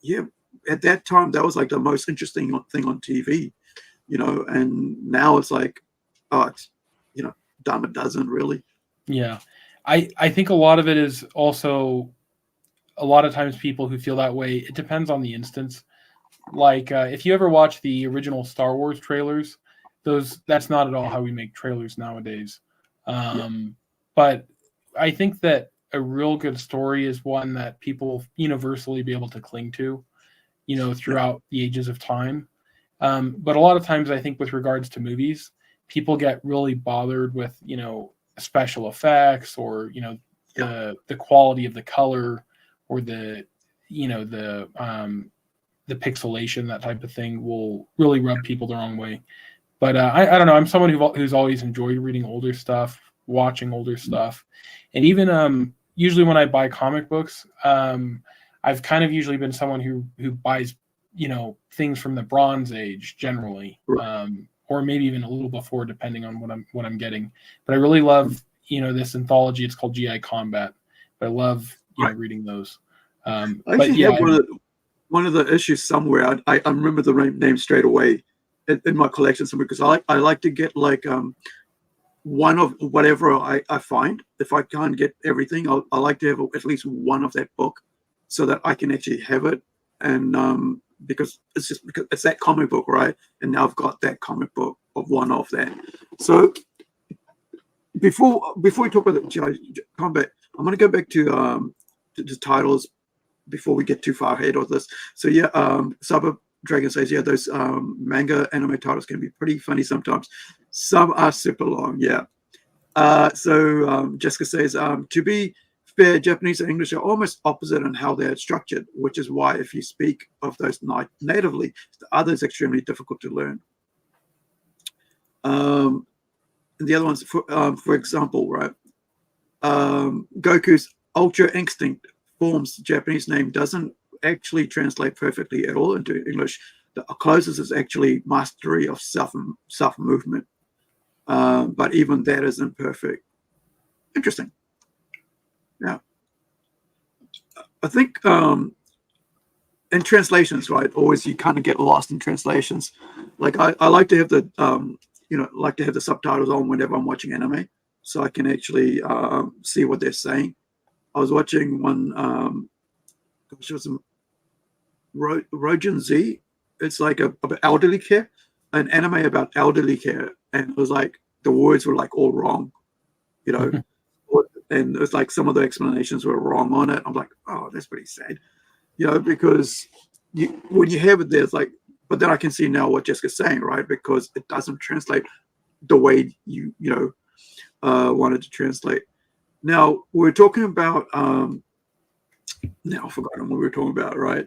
Speaker 1: yeah, at that time, that was like the most interesting thing on TV, and now it's like, oh, it's, dime a dozen, really.
Speaker 2: Yeah. I think a lot of it is also, a lot of times people who feel that way, it depends on the instance. Like if you ever watch the original Star Wars trailers, that's not at all how we make trailers nowadays. But I think that a real good story is one that people universally be able to cling to, throughout the ages of time. But a lot of times I think with regards to movies, people get really bothered with, special effects, or, the quality of the color, or the pixelation, that type of thing will really rub people the wrong way. But I don't know. I'm someone who's always enjoyed reading older stuff, watching older stuff, and even usually when I buy comic books, I've kind of usually been someone who buys things from the Bronze Age generally, or maybe even a little before, depending on what I'm getting. But I really love this anthology. It's called GI Combat. But I love reading those.
Speaker 1: I actually have one of the issues somewhere. I remember the name straight away in my collection somewhere, because I like to get like one of whatever I find. If I can't get everything, I like to have at least one of that book, so that I can actually have it. And because it's that comic book, right? And now I've got that comic book of one of that. So before we talk about the combat, I'm going to go back to the titles before we get too far ahead of this. So yeah, Suburb Dragon says, yeah, those manga anime titles can be pretty funny sometimes. Some are super long, yeah. So Jessica says, to be fair, Japanese and English are almost opposite in how they're structured, which is why if you speak of those natively, the other is extremely difficult to learn. And the other ones, for example, right, Goku's Ultra Instinct form's Japanese name doesn't actually translate perfectly at all into English. The closest is actually mastery of self movement, but even that is imperfect. Interesting. Yeah, I think in translations, right? Always you kind of get lost in translations. Like I like to have the like to have the subtitles on whenever I'm watching anime, so I can actually see what they're saying. I was watching one, it was Rojin Z. It's like about elderly care, an anime about elderly care, and it was like the words were like all wrong, and it's like some of the explanations were wrong on it. I'm like, oh, that's pretty sad, because when you have it, there's like, but then I can see now what Jessica's saying, right? Because it doesn't translate the way you wanted to translate. Now we're talking about now I've forgotten what we were talking about, right?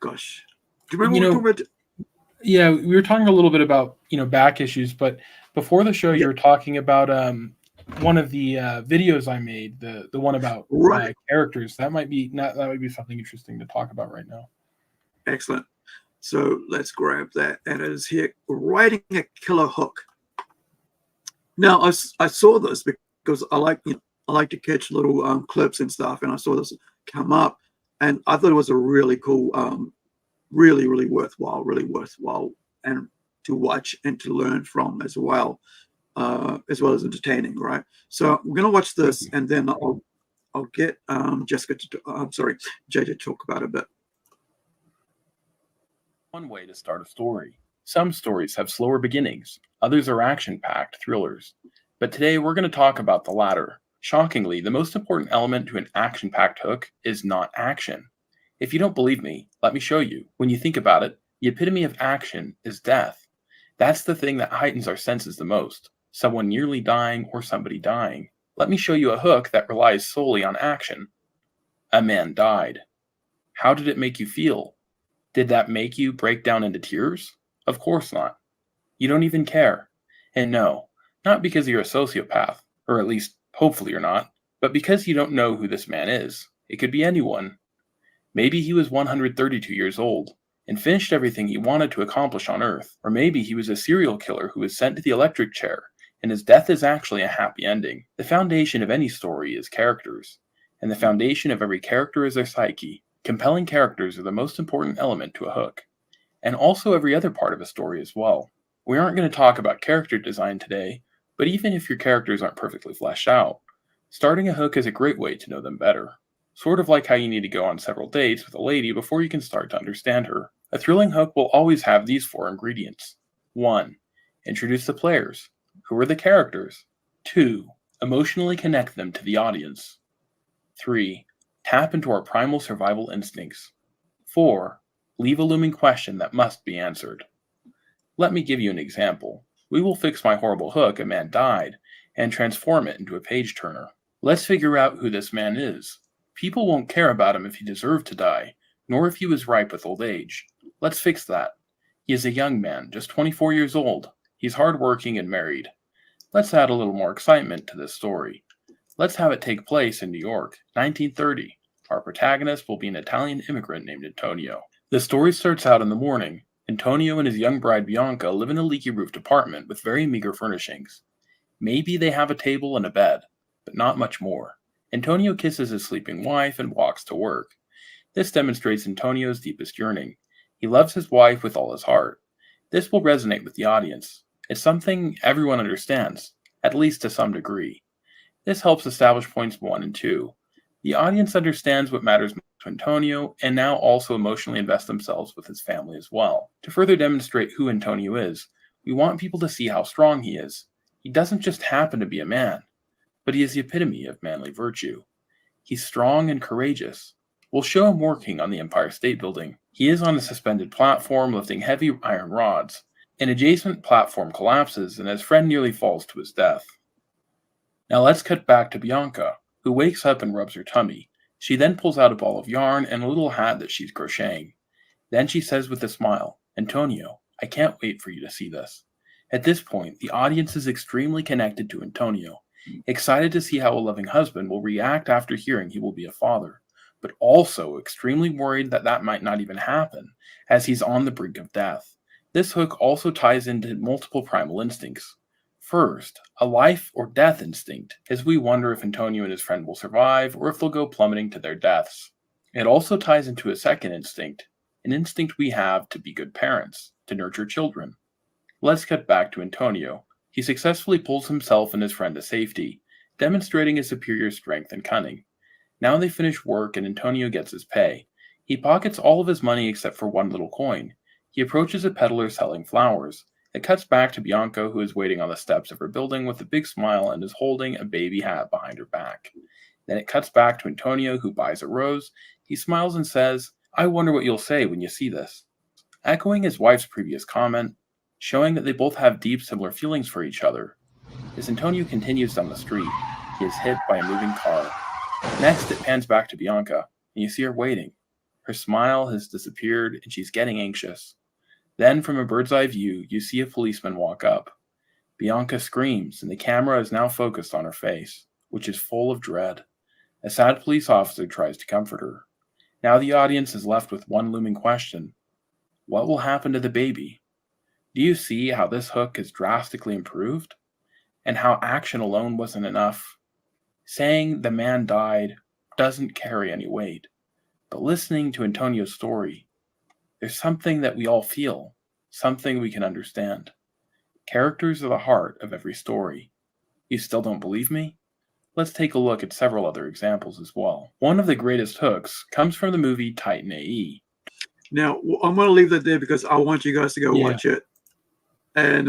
Speaker 1: Gosh, do you remember what we were talking about?
Speaker 2: Yeah, we were talking a little bit about back issues, but before the show, you were talking about one of the videos I made, the one about characters. That might be something interesting to talk about right now.
Speaker 1: Excellent. So let's grab that. And it is here, writing a killer hook. Now I saw this because I like to catch little clips and stuff, and I saw this come up, and I thought it was a really cool, really worthwhile, and to watch and to learn from as well as entertaining, right? So we're gonna watch this, and then I'll get Jessica JJ to talk about it a bit.
Speaker 3: One way to start a story. Some stories have slower beginnings, others are action-packed thrillers. But today we're going to talk about the latter. Shockingly, the most important element to an action-packed hook is not action. If you don't believe me, let me show you. When you think about it, the epitome of action is death. That's the thing that heightens our senses the most. Someone nearly dying or somebody dying. Let me show you a hook that relies solely on action. A man died. How did it make you feel? Did that make you break down into tears? Of course not. You don't even care. And no, not because you're a sociopath, or at least hopefully you're not, but because you don't know who this man is. It could be anyone. Maybe he was 132 years old and finished everything he wanted to accomplish on Earth. Or maybe he was a serial killer who was sent to the electric chair, and his death is actually a happy ending. The foundation of any story is characters, and the foundation of every character is their psyche. Compelling characters are the most important element to a hook, and also every other part of a story as well. We aren't going to talk about character design today, but even if your characters aren't perfectly fleshed out, starting a hook is a great way to know them better. Sort of like how you need to go on several dates with a lady before you can start to understand her. A thrilling hook will always have these 4 ingredients. 1. Introduce the players. Who are the characters? 2. Emotionally connect them to the audience. 3. Tap into our primal survival instincts. 4. Leave a looming question that must be answered. Let me give you an example. We will fix my horrible hook, a man died, and transform it into a page turner. Let's figure out who this man is. People won't care about him if he deserved to die, nor if he was ripe with old age. Let's fix that. He is a young man, just 24 years old. He's hardworking and married. Let's add a little more excitement to this story. Let's have it take place in New York, 1930. Our protagonist will be an Italian immigrant named Antonio. The story starts out in the morning. Antonio and his young bride Bianca live in a leaky-roofed apartment with very meager furnishings. Maybe they have a table and a bed, but not much more. Antonio kisses his sleeping wife and walks to work. This demonstrates Antonio's deepest yearning. He loves his wife with all his heart. This will resonate with the audience. It's something everyone understands, at least to some degree. This helps establish points 1 and 2. The audience understands what matters most to Antonio and now also emotionally invest themselves with his family as well. To further demonstrate who Antonio is, we want people to see how strong he is. He doesn't just happen to be a man, but he is the epitome of manly virtue. He's strong and courageous. We'll show him working on the Empire State Building. He is on a suspended platform lifting heavy iron rods. An adjacent platform collapses and his friend nearly falls to his death. Now let's cut back to Bianca, who wakes up and rubs her tummy. She then pulls out a ball of yarn and a little hat that she's crocheting. Then she says with a smile, "Antonio, I can't wait for you to see this." At this point, the audience is extremely connected to Antonio, excited to see how a loving husband will react after hearing he will be a father, but also extremely worried that that might not even happen, as he's on the brink of death. This hook also ties into multiple primal instincts. First, a life or death instinct, as we wonder if Antonio and his friend will survive or if they'll go plummeting to their deaths. It also ties into a second instinct, an instinct we have to be good parents, to nurture children. Let's cut back to Antonio. He successfully pulls himself and his friend to safety, demonstrating his superior strength and cunning. Now they finish work and Antonio gets his pay. He pockets all of his money except for one little coin. He approaches a peddler selling flowers. It cuts back to Bianca, who is waiting on the steps of her building with a big smile and is holding a baby hat behind her back. Then it cuts back to Antonio, who buys a rose. He smiles and says, "I wonder what you'll say when you see this." Echoing his wife's previous comment, showing that they both have deep similar feelings for each other. As Antonio continues down the street, he is hit by a moving car. Next, it pans back to Bianca, and you see her waiting. Her smile has disappeared, and she's getting anxious. Then, from a bird's eye view, you see a policeman walk up. Bianca screams, and the camera is now focused on her face, which is full of dread. A sad police officer tries to comfort her. Now the audience is left with one looming question. What will happen to the baby? Do you see how this hook is drastically improved? And how action alone wasn't enough? Saying the man died doesn't carry any weight. But listening to Antonio's story, there's something that we all feel, something we can understand. Characters are the heart of every story. You still don't believe me? Let's take a look at several other examples as well. One of the greatest hooks comes from the movie Titan AE.
Speaker 1: Now, I'm going to leave that there because I want you guys to go watch it. And,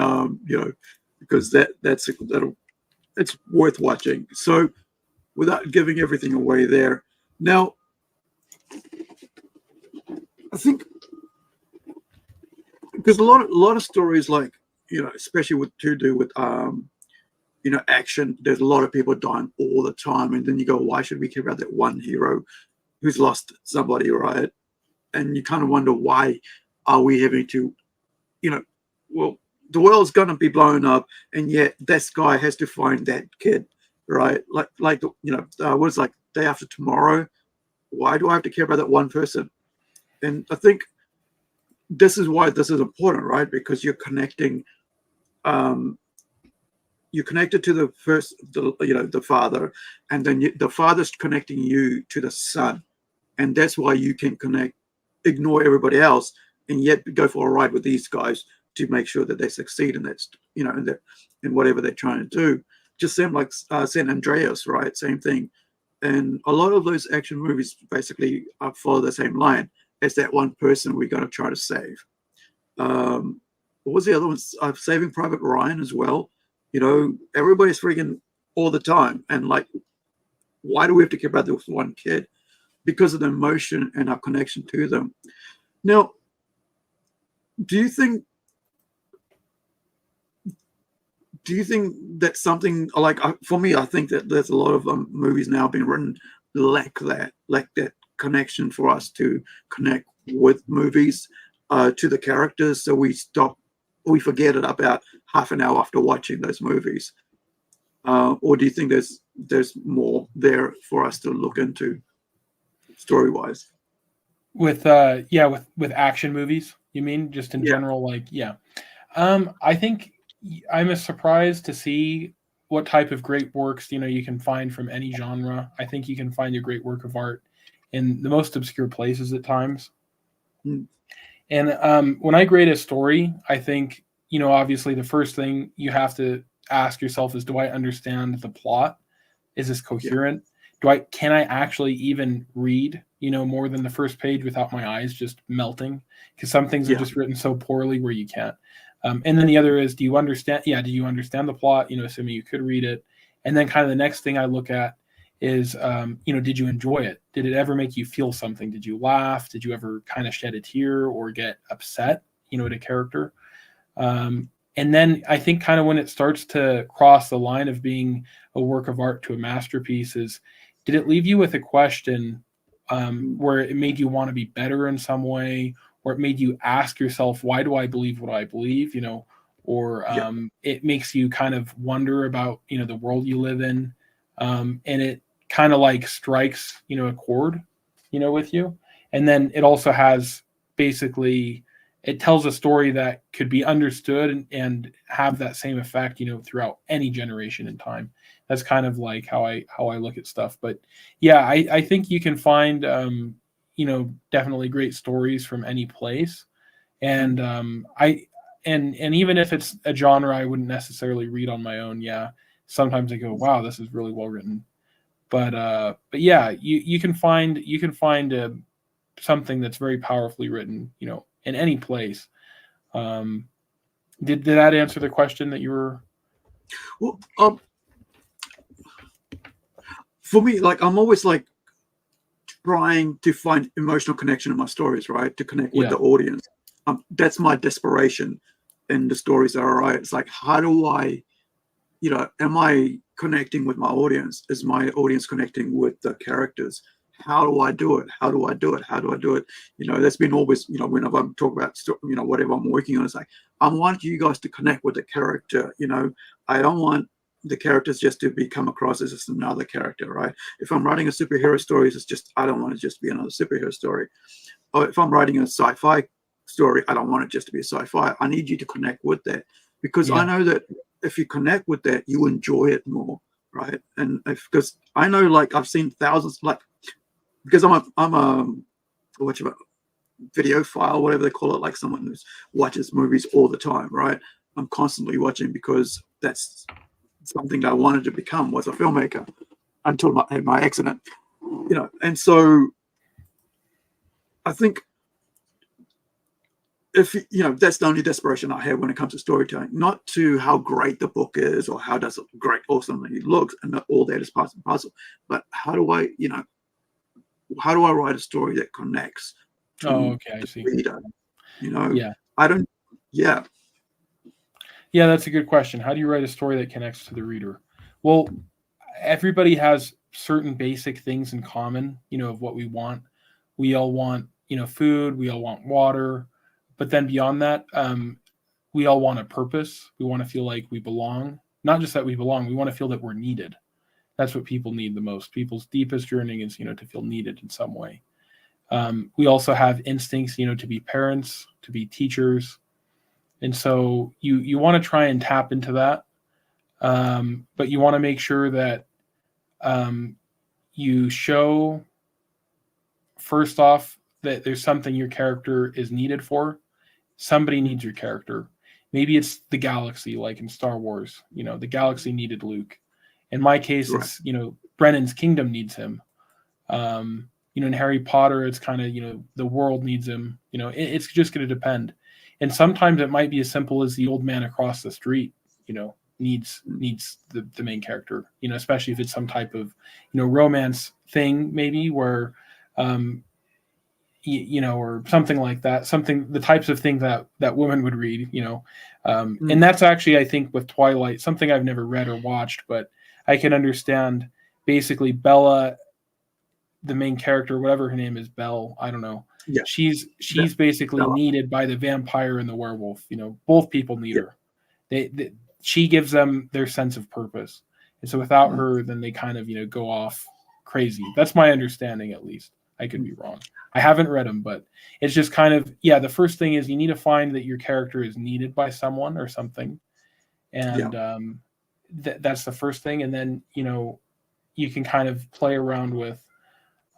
Speaker 1: because it's worth watching. So, without giving everything away there. Now, I think because a lot of stories, like, especially to do with action, there's a lot of people dying all the time, and then you go, why should we care about that one hero who's lost somebody, right? And you kind of wonder, why are we having to, well, the world's gonna be blown up, and yet this guy has to find that kid, right? Like what's like Day After Tomorrow? Why do I have to care about that one person? And I think this is why this is important, right? Because you're connecting, you're connected to the father, and then the father's connecting you to the son, and that's why you can ignore everybody else, and yet go for a ride with these guys to make sure that they succeed in that, in whatever they're trying to do. Just same like San Andreas, right? Same thing. And a lot of those action movies basically follow the same line as that one person we're going to try to save. What was the other one? Saving Private Ryan as well. Everybody's freaking all the time. And like, why do we have to care about this one kid? Because of the emotion and our connection to them. Now, do you think do you think that's something like for me? I think that there's a lot of movies now being written lack that connection for us to connect with movies to the characters, so we forget it about half an hour after watching those movies. Or do you think there's more there for us to look into story wise?
Speaker 2: With action movies, you mean, just in general? Like, yeah. I think I'm surprised to see what type of great works you can find from any genre. I think you can find a great work of art in the most obscure places at times. And when I grade a story, I think obviously the first thing you have to ask yourself is, do I understand the plot? Is this coherent? Can I actually even read more than the first page without my eyes just melting? Because some things are just written so poorly where you can't. And then the other is, do you understand the plot, assuming you could read it? And then kind of the next thing I look at is, did you enjoy it? Did it ever make you feel something? Did you laugh? Did you ever kind of shed a tear or get upset, at a character? And then I think kind of when it starts to cross the line of being a work of art to a masterpiece is, did it leave you with a question where it made you want to be better in some way, or it made you ask yourself, why do I believe what I believe, or it makes you kind of wonder about, the world you live in. And it kind of like strikes, a chord, with you. And then it also has basically, it tells a story that could be understood and have that same effect, throughout any generation in time. That's kind of like how I look at stuff. But yeah, I think you can find, definitely great stories from any place. And and even if it's a genre I wouldn't necessarily read on my own, sometimes I go, wow, this is really well written. But yeah, you can find something that's very powerfully written, in any place. Did that answer the question that you were?
Speaker 1: Well, for me, like, I'm always like trying to find emotional connection in my stories, right? To connect with the audience. That's my desperation in the stories that I write. It's like, how do I, am I connecting with my audience? Is my audience connecting with the characters? How do I do it? How do I do it? How do I do it? That's been always, whenever I'm talking about, whatever I'm working on, it's like, I want you guys to connect with the character. I don't want the characters just to come across as just another character, right? If I'm writing a superhero story, I don't want it just to be another superhero story. Or if I'm writing a sci-fi story, I don't want it just to be a sci-fi. I need you to connect with that, because I know that if you connect with that, you enjoy it more, right? And because I know, like, I've seen thousands, like, because I'm a video file, whatever they call it, like someone who watches movies all the time, right? I'm constantly watching because that's something that I wanted to become, was a filmmaker, until I had my accident, and so I think if that's the only desperation I have when it comes to storytelling, not to how great the book is or how does it great awesomely it looks, and that all that is part and parcel, but how do I write a story that connects to
Speaker 2: I see.
Speaker 1: the reader?
Speaker 2: Yeah, that's a good question. How do you write a story that connects to the reader? Well, everybody has certain basic things in common, of what we want. We all want, food. We all want water. But then beyond that, we all want a purpose. We want to feel like we belong. Not just that we belong. We want to feel that we're needed. That's what people need the most. People's deepest yearning is, to feel needed in some way. We also have instincts, to be parents, to be teachers. And so you want to try and tap into that. But you want to make sure that you show, first off, that there's something your character is needed for. Somebody needs your character. Maybe it's the galaxy, like in Star Wars. The galaxy needed Luke. In my case, it's, Brennan's kingdom needs him. In Harry Potter, it's kind of, the world needs him. It's just going to depend. And sometimes it might be as simple as the old man across the street, needs the main character, especially if it's some type of, romance thing, maybe, where, or something like that, the types of things that women would read, and that's actually, I think, with Twilight, something I've never read or watched, but I can understand basically Bella, the main character, whatever her name is, Belle, I don't know.
Speaker 1: Yeah.
Speaker 2: She's basically
Speaker 1: Bella.
Speaker 2: needed by the vampire and the werewolf. Both people need her. She gives them their sense of purpose. And so without her, then they kind of, go off crazy. That's my understanding, at least. I could be wrong. I haven't read them, but it's just kind of, the first thing is you need to find that your character is needed by someone or something. And that's the first thing. And then, you can kind of play around with,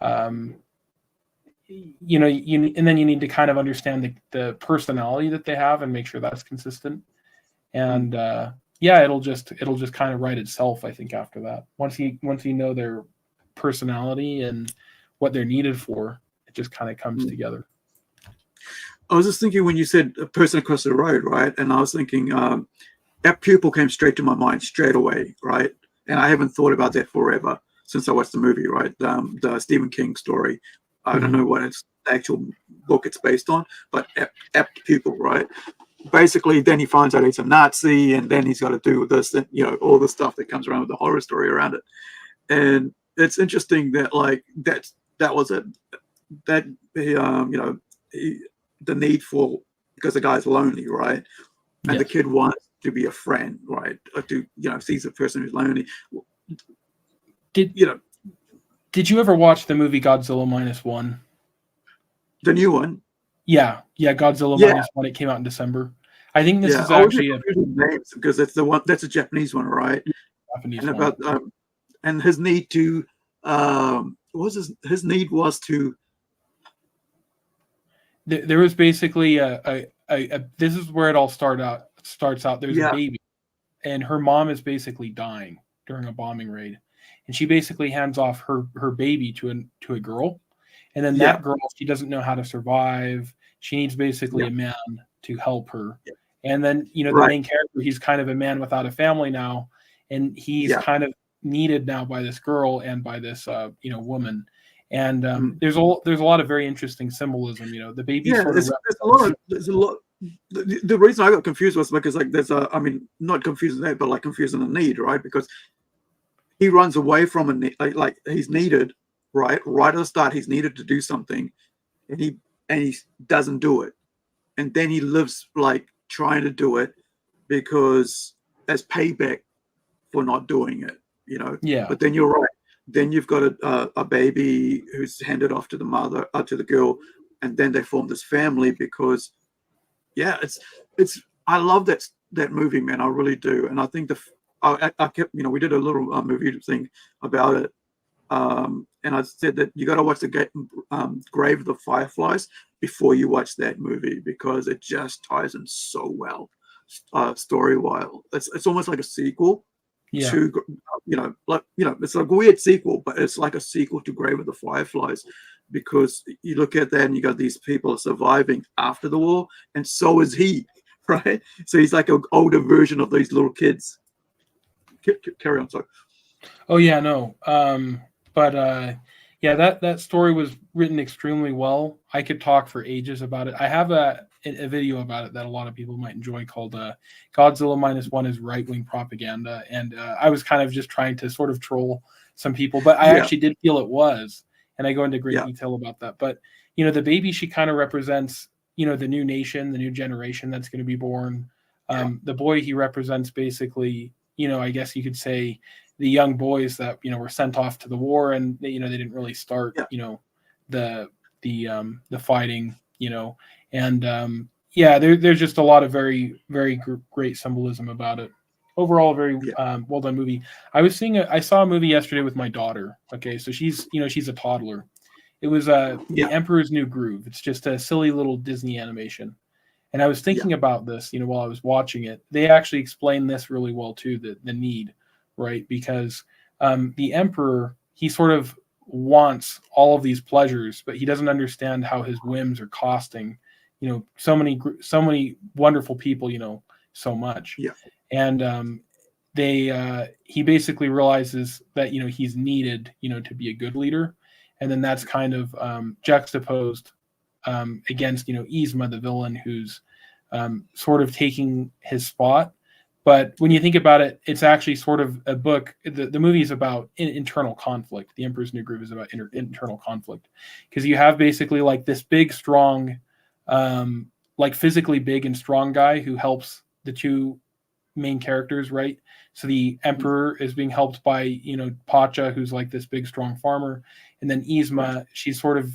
Speaker 2: and then you need to kind of understand the personality that they have and make sure that's consistent. And it'll just kind of write itself, I think, after that. Once you know their personality and what they're needed for, it just kind of comes together.
Speaker 1: I was just thinking when you said a person across the road, right? And I was thinking that pupil came straight to my mind straight away, right? And I haven't thought about that forever since I watched the movie, right? The Stephen King story. I don't know what the actual book it's based on, but apt pupil, right? Basically, then he finds out he's a Nazi, and then he's got to do this, and all the stuff that comes around with the horror story around it. And it's interesting that that was it. That the need for, because the guy's lonely, right? And the kid wants to be a friend, right? Or to sees a person who's lonely.
Speaker 2: Did you ever watch the movie Godzilla Minus One?
Speaker 1: The new one?
Speaker 2: Yeah, Godzilla Minus One. It came out in December. I think this is actually
Speaker 1: names, because it's the one that's a Japanese one, right?
Speaker 2: Japanese
Speaker 1: and
Speaker 2: one.
Speaker 1: About and his need to his need was to.
Speaker 2: There was basically a this is where it all starts out. There's a baby, and her mom is basically dying during a bombing raid, and she basically hands off her baby to a girl, and then that girl, she doesn't know how to survive. She needs basically a man to help her, and then the main character, he's kind of a man without a family now, and he's kind of needed now by this girl and by this woman. And there's a lot of very interesting symbolism. The baby there's a lot. The reason I got confused was because there's not confusing that, but confusing the need, right? Because he runs away from a need, like he's needed, right at the start. He's needed to do something, and he doesn't do it, and then he lives trying to do it because as payback for not doing it, But then you're right. Then you've got a baby who's handed off to the mother, to the girl, and then they form this family because, it's. I love that movie, man. I really do, and I think I kept, we did a little movie thing about it, and I said that you got to watch the Grave of the Fireflies before you watch that movie because it just ties in so well, story-wise. It's almost like a sequel. To it's like a weird sequel, but it's like a sequel to Grave of the Fireflies, because you look at that and you got these people surviving after the war, and so is he, right? So he's like an older version of these little kids. Carry on, sorry. Oh yeah, no, that story was written extremely well. I could talk for ages about it. I have a video about it that a lot of people might enjoy called Godzilla Minus One is Right-Wing Propaganda. And I was kind of just trying to sort of troll some people, but I actually did feel it was. And I go into great detail about that. But, the baby, she kind of represents, the new nation, the new generation that's going to be born. The boy, he represents basically, I guess you could say the young boys that, were sent off to the war and, they didn't really start, the fighting, and there's just a lot of very, very great symbolism about it. Overall, a very well done movie. I saw a movie yesterday with my daughter. Okay, so she's a toddler. It was The Emperor's New Groove. It's just a silly little Disney animation. And I was thinking about this, while I was watching it. They actually explain this really well too, the need, right? Because the Emperor, he sort of wants all of these pleasures, but he doesn't understand how his whims are costing, so many wonderful people, so much. And he basically realizes that, he's needed, to be a good leader. And then that's kind of juxtaposed against, Yzma, the villain, who's sort of taking his spot. But when you think about it, it's actually sort of a book. The movie is about internal conflict. The Emperor's New Groove is about internal conflict, because you have basically like this big, strong, like physically big and strong guy who helps the two main characters, right? So the Emperor is being helped by, Pacha, who's like this big, strong farmer. And then Yzma, she's sort of,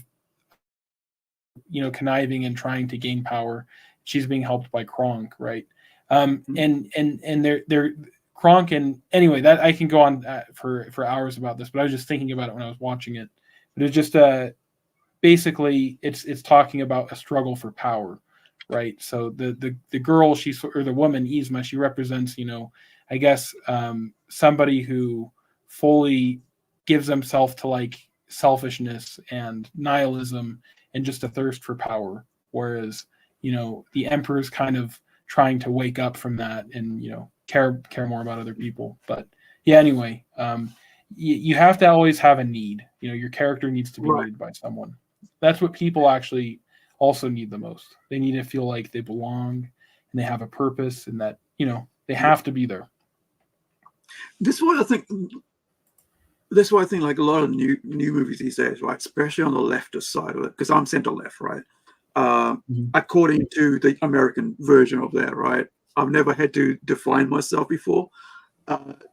Speaker 2: conniving and trying to gain power. She's being helped by Kronk, right? And they're Kronk, and anyway, that I can go on for hours about this, but I was just thinking about it when I was watching it. But it's just basically it's talking about a struggle for power, right? So the girl, or the woman, Yzma, she represents, I guess, somebody who fully gives himself to like selfishness and nihilism and just a thirst for power, whereas the Emperor's kind of trying to wake up from that and care more about other people. But yeah, anyway, you have to always have a need. Your character needs to be needed by someone. That's what people actually also need the most. They need to feel like they belong and they have a purpose, and that they have to be there.
Speaker 1: This is why I think like a lot of new movies these days, right, especially on the leftist side of it, because I'm center left, right, according to the American version of that, right, I've never had to define myself before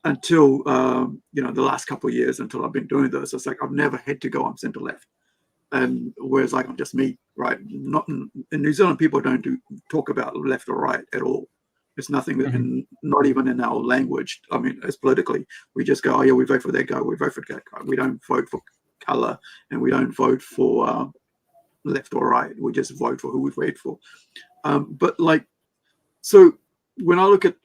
Speaker 1: until the last couple of years, until I've been doing this. It's like I've never had to go, I'm center left, and whereas like I'm just me, right? Not in New Zealand, people don't talk about left or right at all. It's nothing, not even in our language. I mean, it's politically, we just go, oh yeah, we vote for that guy, we vote for that guy. We don't vote for color, and we don't vote for left or right. We just vote for who we vote for. But like, so when I look at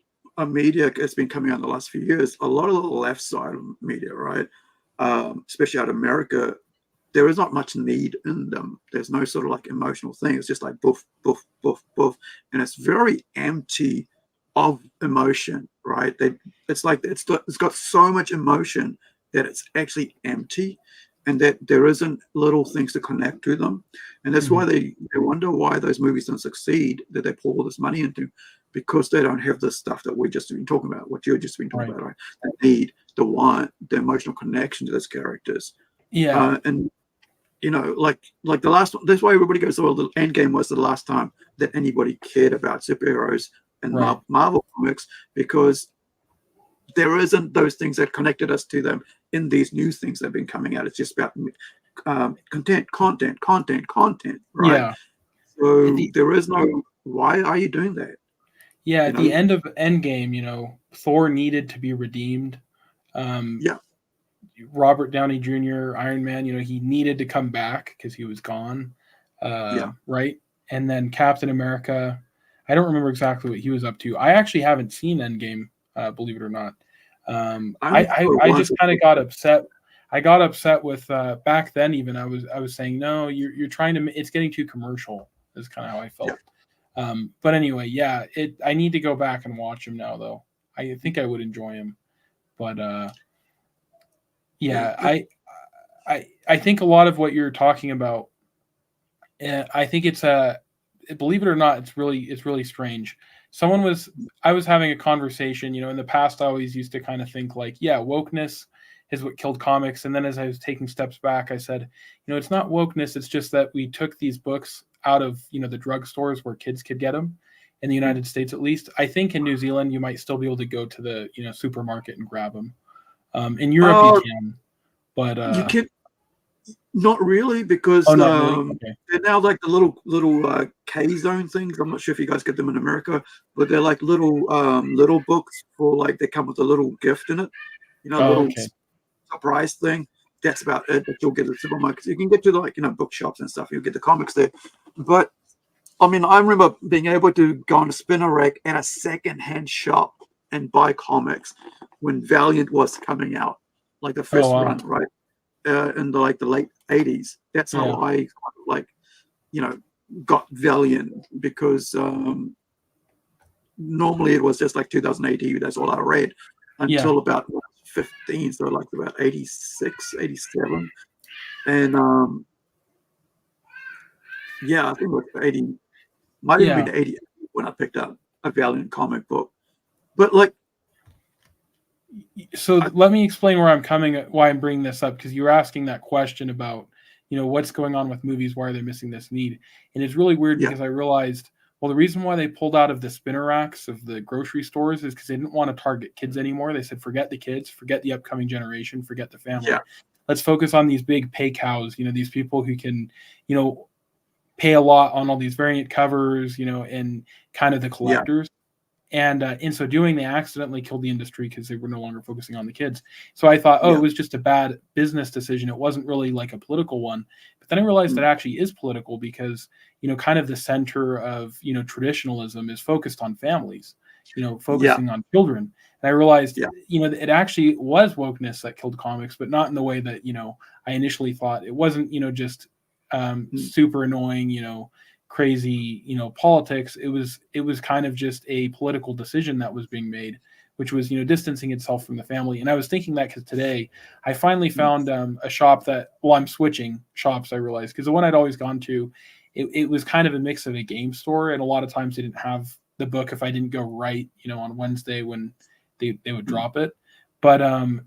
Speaker 1: media that's been coming out in the last few years, a lot of the left side of media, right, especially out of America, there is not much need in them. There's no sort of like emotional thing. It's just like boof, boof, boof, boof, and it's very empty of emotion, right? It's like it's got so much emotion that it's actually empty, and that there isn't little things to connect to them. And that's why they wonder why those movies don't succeed, that they pour all this money into, because they don't have this stuff that we've just been talking about, what you've just been talking about, right? The need, the want, the emotional connection to those characters.
Speaker 2: Yeah.
Speaker 1: And like the last one, that's why everybody goes, well, the Endgame was the last time that anybody cared about superheroes and Marvel comics, because there isn't those things that connected us to them in these new things that have been coming out. It's just about content, right?
Speaker 2: Yeah.
Speaker 1: So there is no, why are you doing that?
Speaker 2: Yeah, at the end of Endgame, Thor needed to be redeemed. Robert Downey Jr., Iron Man, he needed to come back because he was gone. Right? And then Captain America, I don't remember exactly what he was up to. I actually haven't seen Endgame, believe it or not. I just kind of got upset. I got upset with back then. Even I was saying, no, you're trying to. It's getting too commercial. Is kind of how I felt. But anyway, yeah. I need to go back and watch him now, though. I think I would enjoy him. But I think a lot of what you're talking about. I think it's believe it or not, it's really strange. I was having a conversation, in the past, I always used to kind of think like, yeah, wokeness is what killed comics. And then as I was taking steps back, I said, it's not wokeness. It's just that we took these books out of, the drugstores where kids could get them, in the United States, at least. I think in New Zealand, you might still be able to go to the, supermarket and grab them. In Europe, you can, but
Speaker 1: you can. Not really, because
Speaker 2: Okay.
Speaker 1: they're now like the little K-zone things. I'm not sure if you guys get them in America, but they're like little books for like, they come with a little gift in it, surprise thing. That's about it that you'll get at supermarkets. You can get to like bookshops and stuff. You'll get the comics there, but I mean, I remember being able to go on a spinner rack at a secondhand shop and buy comics when Valiant was coming out, like the first run, right? In the late 80s. That's how I got Valiant, because normally it was just like 2008. That's all I read until about 15, so like about 86, 87. And Yeah, I think it was 80. Might have
Speaker 2: Yeah.
Speaker 1: been 80 when I picked up a Valiant comic book. But like,
Speaker 2: So let me explain why I'm bringing this up, because you were asking that question about, what's going on with movies, why are they missing this need? And it's really weird
Speaker 1: yeah,
Speaker 2: because I realized, well, the reason why they pulled out of the spinner racks of the grocery stores is because they didn't want to target kids anymore. They said, forget the kids, forget the upcoming generation, forget the family.
Speaker 1: yeah,
Speaker 2: Let's focus on these big pay cows, these people who can, pay a lot on all these variant covers, and kind of the
Speaker 1: yeah,
Speaker 2: collectors. And in so doing, they accidentally killed the industry because they were no longer focusing on the kids. So I thought, oh,
Speaker 1: yeah.
Speaker 2: it was just a bad business decision. It wasn't really like a political one. But then I realized it actually is political because, kind of the center of, traditionalism is focused on families, focusing on children. And I realized,
Speaker 1: Yeah.
Speaker 2: It actually was wokeness that killed comics, but not in the way that, I initially thought. It wasn't, just super annoying, crazy, politics. It was kind of just a political decision that was being made, which was, distancing itself from the family. And I was thinking that because today I finally found a shop that, well, I'm switching shops, I realized, because the one I'd always gone to, it was kind of a mix of a game store, and a lot of times they didn't have the book if I didn't go right, on Wednesday when they would drop it. But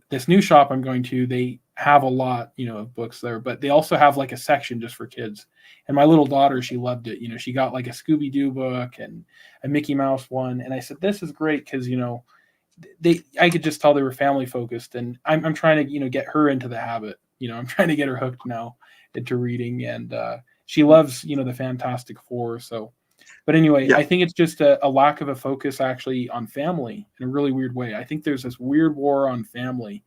Speaker 2: this new shop I'm going to, they have a lot, of books there, but they also have like a section just for kids. And my little daughter, she loved it. She got like a Scooby-Doo book and a Mickey Mouse one. And I said, this is great because, I could just tell they were family focused. And I'm trying to, get her into the habit. I'm trying to get her hooked now into reading. And she loves, the Fantastic Four. So, but anyway,
Speaker 1: Yeah.
Speaker 2: I think it's just a lack of a focus actually on family in a really weird way. I think there's this weird war on family.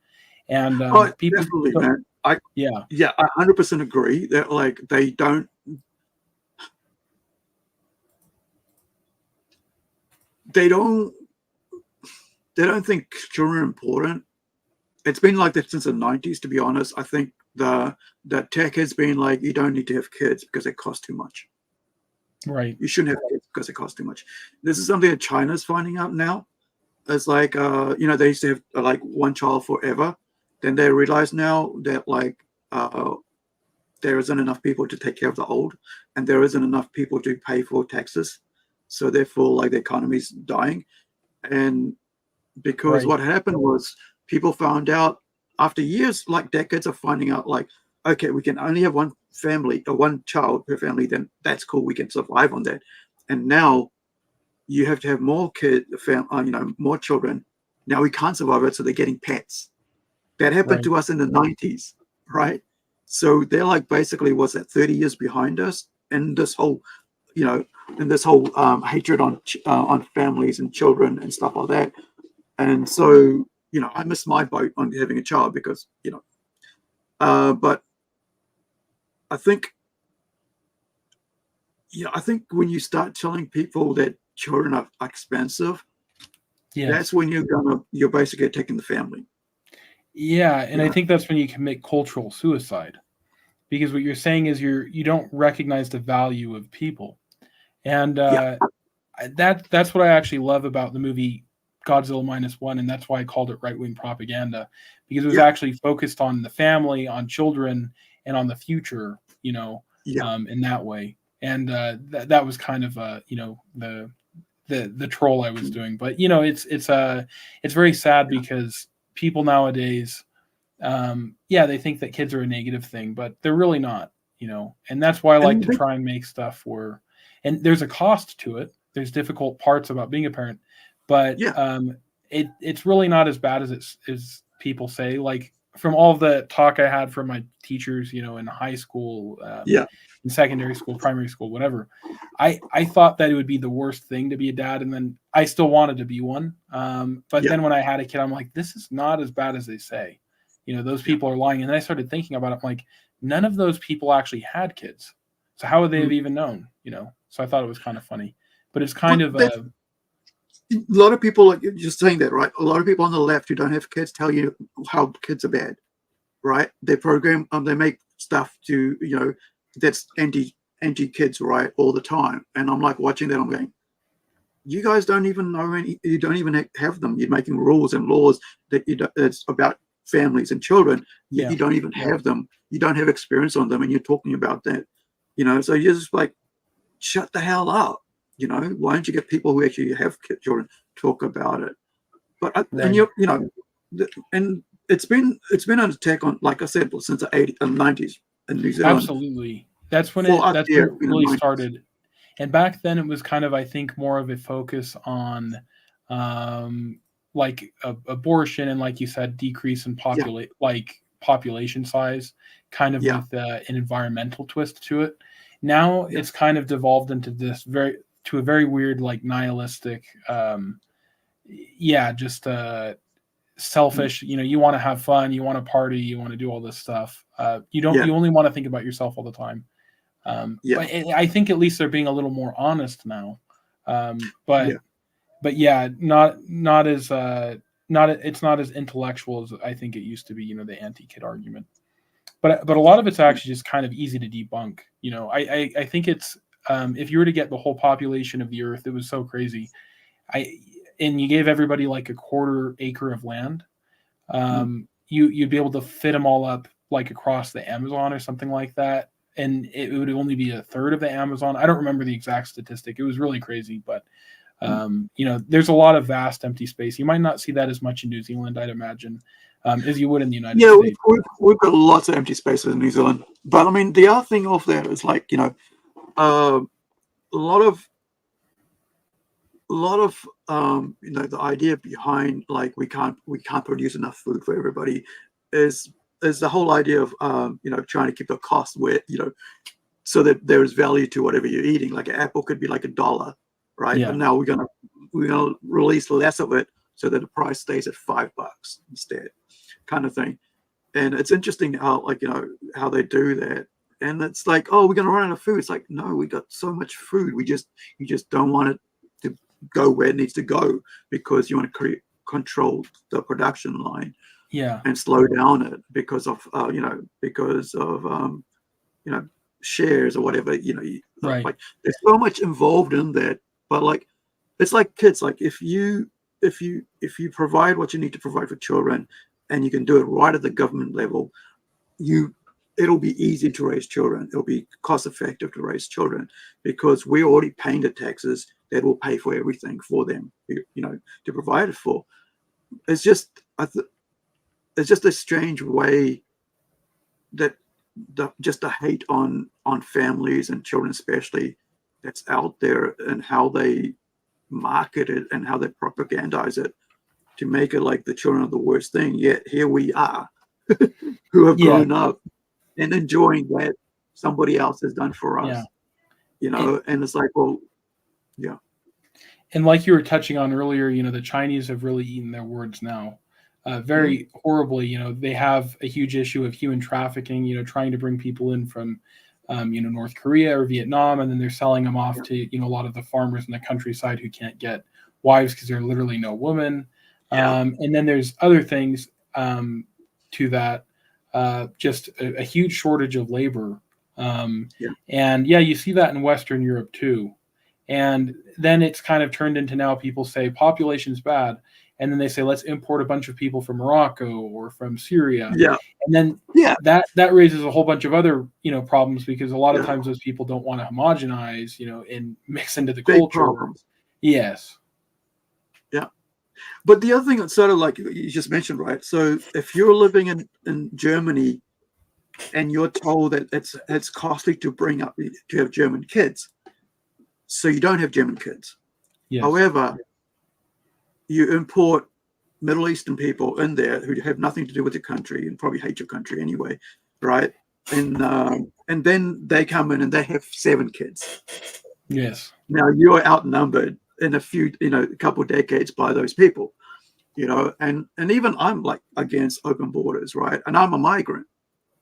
Speaker 2: And people
Speaker 1: definitely,
Speaker 2: don't,
Speaker 1: man. I 100% agree that like they don't think children are important. It's been like that since the 90s, to be honest. I think the tech has been like, you don't need to have kids because they cost too much.
Speaker 2: right.
Speaker 1: You shouldn't have kids because they cost too much. This is something that China's finding out now. It's like they used to have like one child forever. Then they realize now that like there isn't enough people to take care of the old, and there isn't enough people to pay for taxes. So therefore, like the economy's dying. And because
Speaker 2: Right.
Speaker 1: what happened was people found out after years, like decades of finding out, like, okay, we can only have one family or one child per family, then that's cool. We can survive on that. And now you have to have more more children. Now we can't survive it, so they're getting pets. That happened
Speaker 2: Right.
Speaker 1: to us in the 90s, right? So they're like basically, what's that, 30 years behind us in this whole, hatred on families and children and stuff like that. And so, I missed my boat on having a child because, but I think, I think when you start telling people that children are expensive,
Speaker 2: Yes.
Speaker 1: that's when you're basically attacking the family.
Speaker 2: Yeah, and I
Speaker 1: Yeah.
Speaker 2: think that's when you commit cultural suicide, because what you're saying is you don't recognize the value of people, and that's what I actually love about the movie Godzilla Minus One, and that's why I called it right wing propaganda, because it was
Speaker 1: Yeah.
Speaker 2: actually focused on the family, on children, and on the future,
Speaker 1: Yeah.
Speaker 2: in that way, and that was kind of the troll I was doing, but it's very sad because people nowadays, they think that kids are a negative thing, but they're really not, and that's why I like to try and make stuff where, and there's a cost to it. There's difficult parts about being a parent, but it's really not as bad as people say. Like from all the talk I had from my teachers, in high school, in secondary school, primary school, whatever, I thought that it would be the worst thing to be a dad, and then I still wanted to be one. But then when I had a kid, I'm like, this is not as bad as they say. Those people are lying. And then I started thinking about it. I'm like, none of those people actually had kids. So how would they have even known? So I thought it was kind of funny. But it's kind of
Speaker 1: a lot of people, like you're just saying that, right? A lot of people on the left who don't have kids tell you how kids are bad, right? They program, they make stuff to, that's anti kids, right, all the time. And I'm like watching that, I'm going, you guys don't even know you don't even have them. You're making rules and laws that it's about families and children, yet you don't even have them. You don't have experience on them, and you're talking about that. So you're just like, shut the hell up. Why don't you get people who actually have children talk about it? But and and it's been an attack on, like I said, since the 80s and 90s in New Zealand.
Speaker 2: Absolutely, that's when it really started. And back then, it was kind of, I think, more of a focus on like abortion and, like you said, decrease in population size, kind of with an environmental twist to it. Now it's kind of devolved into this a very weird, like, nihilistic, just selfish. You want to have fun, you want to party, you want to do all this stuff. You only want to think about yourself all the time. But I think at least they're being a little more honest now. But not as it's not as intellectual as I think it used to be. The anti-kid argument. But a lot of it's actually just kind of easy to debunk. I think it's if you were to get the whole population of the Earth, it was so crazy. And you gave everybody like a 1/4 acre of land, you'd be able to fit them all up like across the Amazon or something like that. And it would only be 1/3 of the Amazon. I don't remember the exact statistic. It was really crazy, but there's a lot of vast empty space. You might not see that as much in New Zealand, I'd imagine, as you would in the United States.
Speaker 1: We've got lots of empty spaces in New Zealand. But I mean, the other thing of that is, like, a lot of the idea behind, like, we can't produce enough food for everybody is the whole idea of trying to keep the cost where, so that there is value to whatever you're eating. Like an apple could be like $1, right? And now we're gonna release less of it so that the price stays at $5 instead, kind of thing. And it's interesting how, like, how they do that. And it's like, oh, we're gonna run out of food. It's like, no, we got so much food. You just don't want it to go where it needs to go because you want to control the production line. And slow down it because of shares or whatever. Like, there's so much involved in that. But, like, it's like kids. Like, if you provide what you need to provide for children, and you can do it right at the government level, it'll be easy to raise children. It'll be cost effective to raise children because we're already paying the taxes that will pay for everything for them. To provide it for. It's just a strange way that the hate on families and children especially that's out there, and how they market it and how they propagandize it to make it like the children are the worst thing. Yet here we are who have grown up and enjoying what somebody else has done for us. And it's like, well,
Speaker 2: and like you were touching on earlier, the Chinese have really eaten their words now. Very horribly. They have a huge issue of human trafficking, trying to bring people in from, North Korea or Vietnam, and then they're selling them off to, a lot of the farmers in the countryside who can't get wives because there are literally no women. And then there's other things to that, just a huge shortage of labor. And you see that in Western Europe too. And then it's kind of turned into, now people say population's bad. And then they say, let's import a bunch of people from Morocco or from Syria. And then that raises a whole bunch of other, problems, because a lot of times those people don't want to homogenize, and mix into the culture.
Speaker 1: Problems.
Speaker 2: Yes.
Speaker 1: Yeah. But the other thing that's sort of like you just mentioned, right? So if you're living in Germany and you're told that it's costly to have German kids, so you don't have German kids.
Speaker 2: Yes.
Speaker 1: However, you import Middle Eastern people in there who have nothing to do with your country and probably hate your country anyway, right? And then they come in and they have 7 kids.
Speaker 2: Yes.
Speaker 1: Now you're outnumbered in a couple of decades by those people, and even I'm like against open borders, right? And I'm a migrant,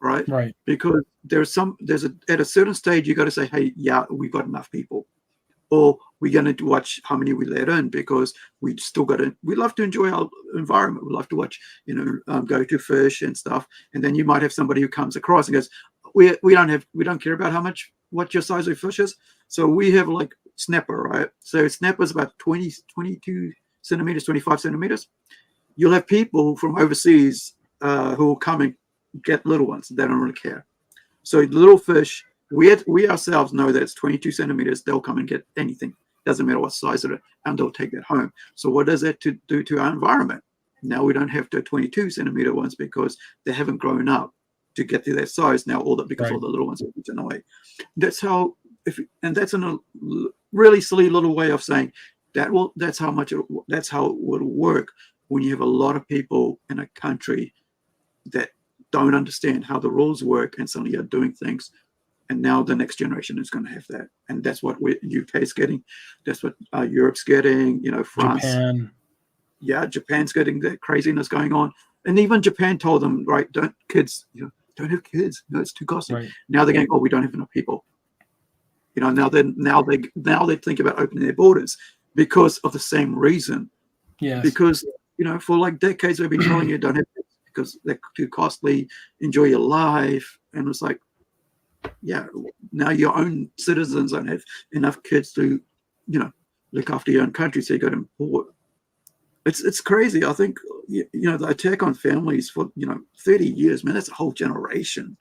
Speaker 1: right?
Speaker 2: Right.
Speaker 1: Because at a certain stage you got to say, hey, we've got enough people. Or we're going to watch how many we let in, because we love to enjoy our environment. We love to watch, go to fish and stuff. And then you might have somebody who comes across and goes, we don't care about what your size of fish is. So we have like snapper, right? So snapper is about 22 centimeters, 25 centimeters. You'll have people from overseas who will come and get little ones. They don't really care. So little fish we ourselves know that it's 22 centimeters. They'll come and get anything. Doesn't matter what size it is, and they'll take that home. So what does that do to our environment? Now we don't have the 22 centimeter ones because they haven't grown up to get to that size. Now all the little ones are eaten away. That's how. That's a really silly little way of saying that's how it would work when you have a lot of people in a country that don't understand how the rules work and suddenly are doing things. And now the next generation is going to have that. And that's what UK is getting. That's what Europe's getting, France.
Speaker 2: Japan.
Speaker 1: Yeah, Japan's getting that craziness going on. And even Japan told them, right, don't have kids. It's too costly. Right. Now they're going, we don't have enough people. Now they think about opening their borders because of the same reason.
Speaker 2: Yes.
Speaker 1: Because, for like decades we've been telling you don't have kids because they're too costly, enjoy your life. And it's like, yeah, now your own citizens don't have enough kids to, look after your own country, so you got to import. It's crazy. I think the attack on families for 30 years, man, that's a whole generation.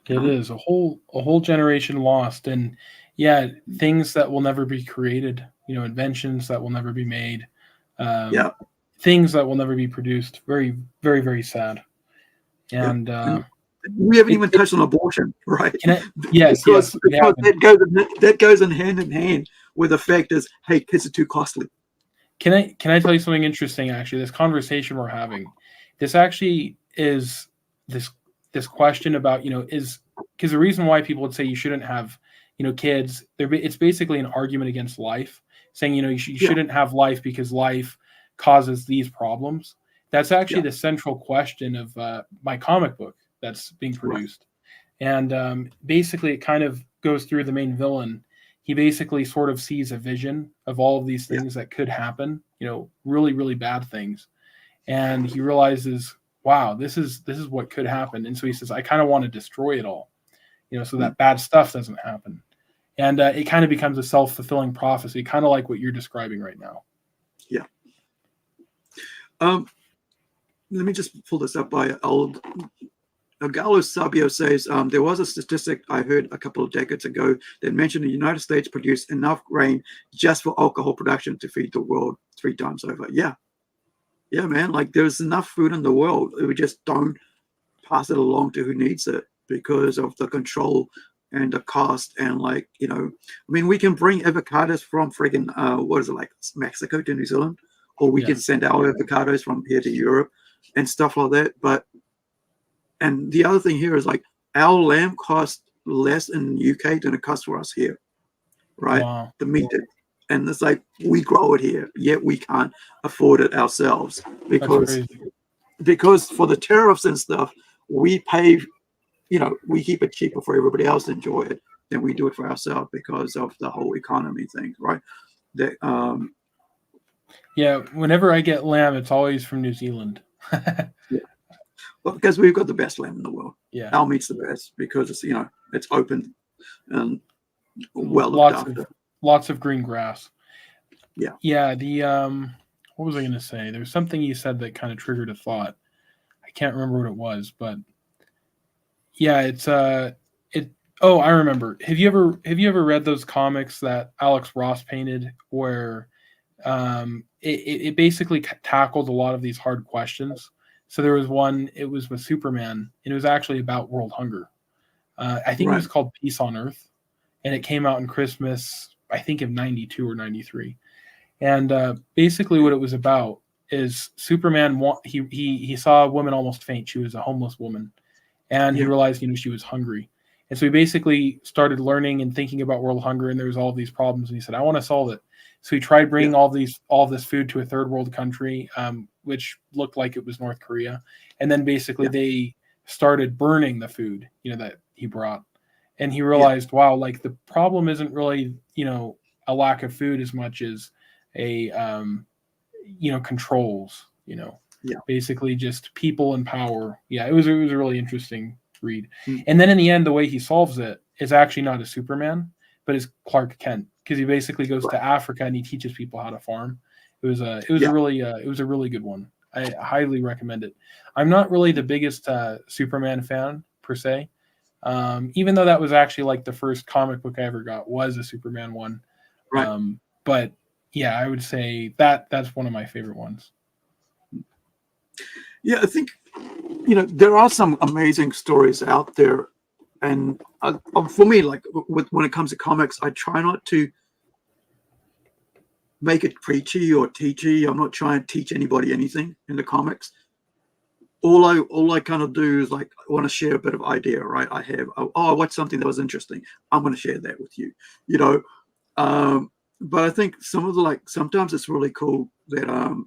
Speaker 2: It is a whole generation lost, and things that will never be created. Inventions that will never be made. Things that will never be produced. Very, very, very sad. And
Speaker 1: we haven't even touched on abortion, right?
Speaker 2: Yes,
Speaker 1: because that goes in hand with the fact is, hey, kids are too costly.
Speaker 2: Can I tell you something interesting? Actually, this conversation we're having, this actually is this question about is because the reason why people would say you shouldn't have kids, it's basically an argument against life, saying you shouldn't have life because life causes these problems. That's actually the central question of my comic book that's being produced. Right. And basically it kind of goes through the main villain. He basically sort of sees a vision of all of these things that could happen, really, really bad things. And he realizes, wow, this is what could happen. And so he says, I kind of want to destroy it all, so that bad stuff doesn't happen. And it kind of becomes a self-fulfilling prophecy, kind of like what you're describing right now.
Speaker 1: Yeah. Let me just pull this up by old Galo Sabio says, there was a statistic I heard a couple of decades ago that mentioned the United States produced enough grain just for alcohol production to feed the world 3 times over. Yeah, man, like there's enough food in the world. We just don't pass it along to who needs it because of the control and the cost. And we can bring avocados from friggin' Mexico to New Zealand, or we can send our avocados from here to Europe and stuff like that. And the other thing here is our lamb costs less in the UK than it costs for us here, right?
Speaker 2: Wow.
Speaker 1: The meat. And it's we grow it here, yet we can't afford it ourselves because for the tariffs and stuff, we pay, we keep it cheaper for everybody else to enjoy it than we do it for ourselves because of the whole economy thing, right?
Speaker 2: Whenever I get lamb, it's always from New Zealand.
Speaker 1: Well, because we've got the best lamb in the world.
Speaker 2: Yeah,
Speaker 1: our meat's the best because it's it's open and well looked after.
Speaker 2: Lots of green grass.
Speaker 1: Yeah.
Speaker 2: The what was I going to say? There's something you said that kind of triggered a thought. I can't remember what it was, but it's Oh, I remember. Have you ever read those comics that Alex Ross painted, where it basically tackled a lot of these hard questions? So there was one, it was with Superman, and it was actually about world hunger. I think it was called Peace on Earth, and it came out in Christmas, I think of 92 or 93. And basically what it was about is Superman, he saw a woman almost faint. She was a homeless woman, and he realized, she was hungry. And so he basically started learning and thinking about world hunger, and there was all these problems, and he said, I want to solve it. So he tried bringing all this food to a third world country, which looked like it was North Korea. And then basically they started burning the food, that he brought. And he realized, wow, the problem isn't really, a lack of food as much as a, controls, basically just people and power. Yeah, it was a really interesting read. And then in the end, the way he solves it is actually not as Superman, but as Clark Kent, because he basically goes to Africa and he teaches people how to farm. It was a really good one. I highly recommend it. I'm not really the biggest Superman fan per se, Even though that was actually like the first comic book I ever got was a Superman one.
Speaker 1: Right.
Speaker 2: But yeah, I would say that's one of my favorite ones.
Speaker 1: Yeah, I think, there are some amazing stories out there. And for me, like when it comes to comics, I try not to make it preachy or teachy. I'm not trying to teach anybody anything in the comics. All I kind of do is like I want to share a bit of idea, right? I have I watched something that was interesting. I'm going to share that with you, But I think sometimes it's really cool that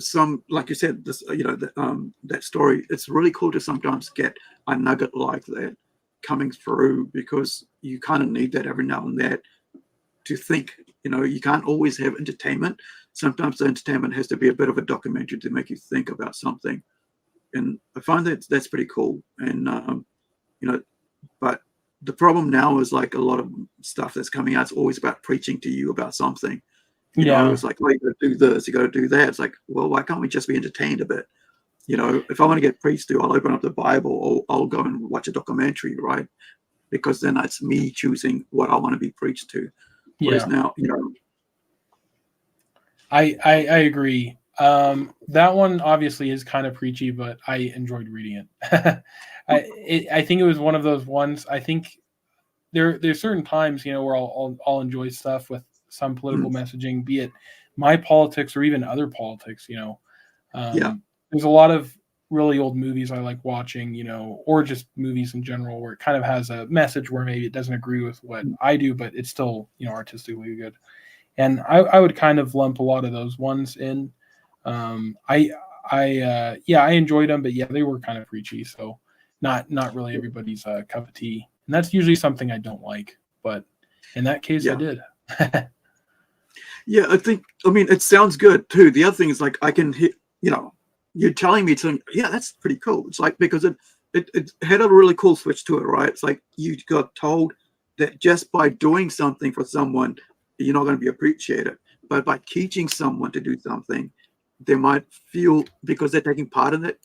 Speaker 1: some, like you said, this that story. It's really cool to sometimes get a nugget like that coming through, because you kind of need that every now and then to think. You can't always have entertainment. Sometimes the entertainment has to be a bit of a documentary to make you think about something, and I find that's pretty cool. And but the problem now is like a lot of stuff that's coming out is always about preaching to you about something. It's like, well, you got to do this, you got to do that. It's like, well, why can't we just be entertained a bit? If I want to get preached to, I'll open up the Bible, or I'll go and watch a documentary, right? Because then it's me choosing what I want to be preached to. Whereas now,
Speaker 2: I agree. That one obviously is kind of preachy, but I enjoyed reading it. I think it was one of those ones. I think there's certain times, where I'll enjoy stuff with some political messaging, be it my politics or even other politics. There's a lot of really old movies I like watching, or just movies in general where it kind of has a message where maybe it doesn't agree with what I do, but it's still, artistically good. And I would kind of lump a lot of those ones in. I enjoyed them, but yeah, they were kind of preachy, so not really everybody's cup of tea. And that's usually something I don't like, but in that case, I did.
Speaker 1: Yeah, I mean, it sounds good too. The other thing is, like, I can hit, you're telling me to, yeah, that's pretty cool. It's like, because it had a really cool switch to it, right? It's like you got told that just by doing something for someone, you're not going to be appreciated. But by teaching someone to do something, they might feel, because they're taking part in it,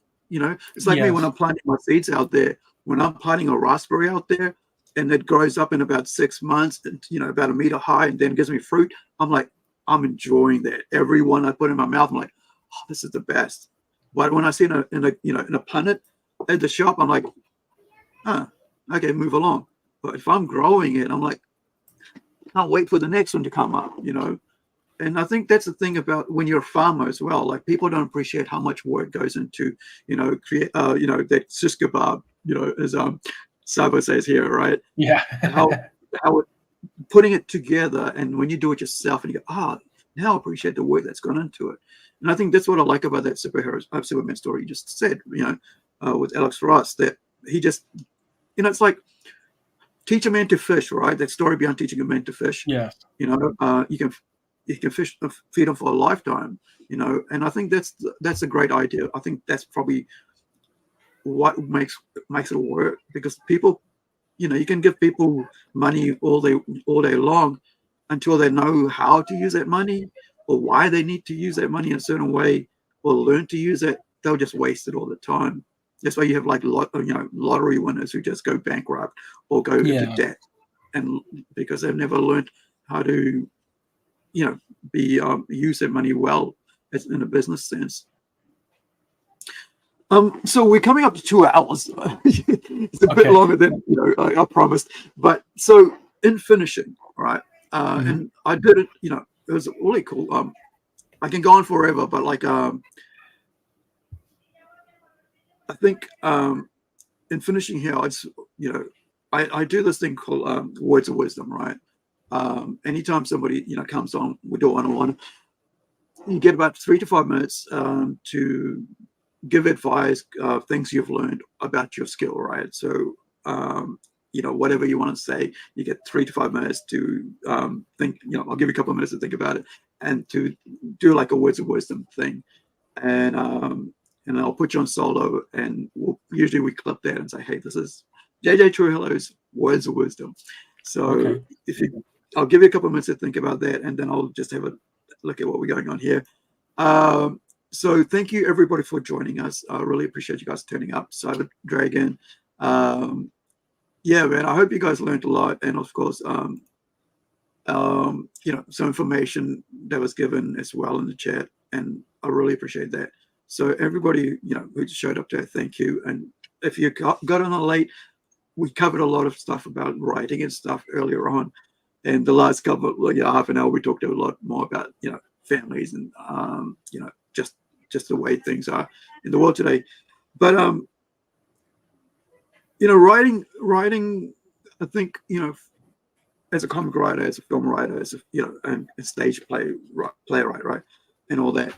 Speaker 1: it's like me when I'm planting my seeds out there. When I'm planting a raspberry out there and it grows up in about 6 months, and, about a meter high, and then gives me fruit, I'm like, I'm enjoying that. Every one I put in my mouth, I'm like, oh, this is the best. But when I see it in a planet at the shop, I'm like, okay, move along. But if I'm growing it, I'm like, can't wait for the next one to come up, And I think that's the thing about when you're a farmer as well. Like, people don't appreciate how much work goes into, create, that shish kebab, as Sabo says here, right?
Speaker 2: Yeah.
Speaker 1: how putting it together, and when you do it yourself, and you go, now I appreciate the work that's gone into it. And I think that's what I like about that Superman story you just said, with Alex Ross, that he just, it's like, teach a man to fish, right? That story behind teaching a man to fish.
Speaker 2: Yeah.
Speaker 1: You can fish, feed them for a lifetime, and I think that's a great idea. I think that's probably what makes it work, because people, you can give people money all day long until they know how to use that money, or why they need to use that money in a certain way, or learn to use it. They'll just waste it all the time. That's why you have like lottery winners who just go bankrupt or go into debt, and because they've never learned how to use their money well in a business sense. So we're coming up to 2 hours. It's a bit longer than I promised. But so in finishing, right? And I did it. It was really cool. I can go on forever, but like I think in finishing here, I do this thing called words of wisdom, right? Anytime somebody comes on, we do one-on-one. You get about 3 to 5 minutes to give advice, things you've learned about your skill, right? So, whatever you want to say, you get 3 to 5 minutes to think. I'll give you a couple of minutes to think about it, and to do like a words of wisdom thing, and I'll put you on solo, and usually we clip that and say, hey, this is JJ Trujiilo's words of wisdom. So I'll give you a couple of minutes to think about that, and then I'll just have a look at what we're going on here. So thank you everybody for joining us. I really appreciate you guys turning up. Cyber Dragon, yeah, man, I hope you guys learned a lot, and of course, some information that was given as well in the chat, and I really appreciate that. So everybody, who showed up there, thank you. And if you got on late, we covered a lot of stuff about writing and stuff earlier on. And the last half an hour, we talked a lot more about, families and, just the way things are in the world today. But, writing, I think, as a comic writer, as a film writer, as and a stage playwright, right, and all that,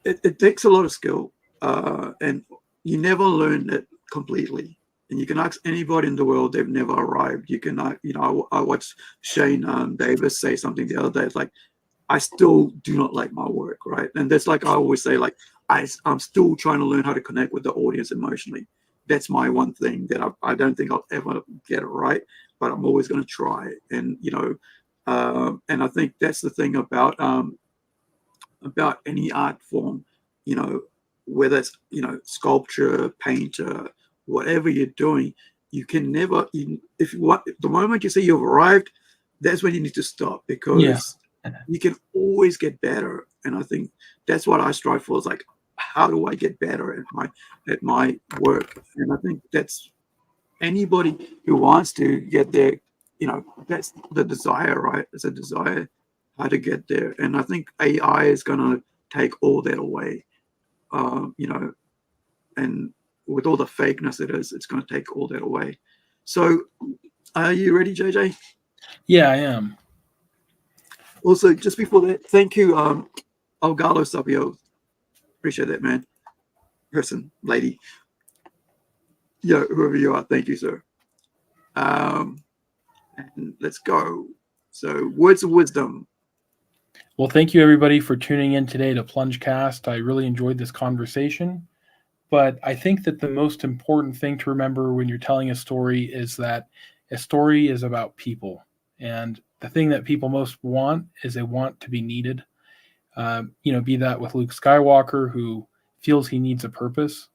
Speaker 1: it takes a lot of skill, and you never learn it completely. And you can ask anybody in the world; they've never arrived. You can, I watched Shane Davis say something the other day. It's like, I still do not like my work, right? And that's like I always say, like I'm still trying to learn how to connect with the audience emotionally. That's my one thing that I don't think I'll ever get it right, but I'm always going to try. And and I think that's the thing about any art form, whether it's sculpture, painter, whatever you're doing, you can never, if you want, the moment you say you've arrived, that's when you need to stop, because you can always get better. And I think that's what I strive for, is like, how do I get better at my work? And I think that's anybody who wants to get there, that's the desire, right? It's a desire how to get there. And I think AI is going to take all that away, and with all the fakeness it's going to take all that away. So are you ready, JJ?
Speaker 2: Yeah, I am.
Speaker 1: Also, just before that, thank you, Algalo Sabio. Appreciate that, man. Person, lady. Yeah, whoever you are, thank you, sir. And let's go. So, words of wisdom.
Speaker 2: Well, thank you, everybody, for tuning in today to PlungeCast. I really enjoyed this conversation. But I think that the most important thing to remember when you're telling a story is that a story is about people. And the thing that people most want is they want to be needed. Be that with Luke Skywalker, who feels he needs a purpose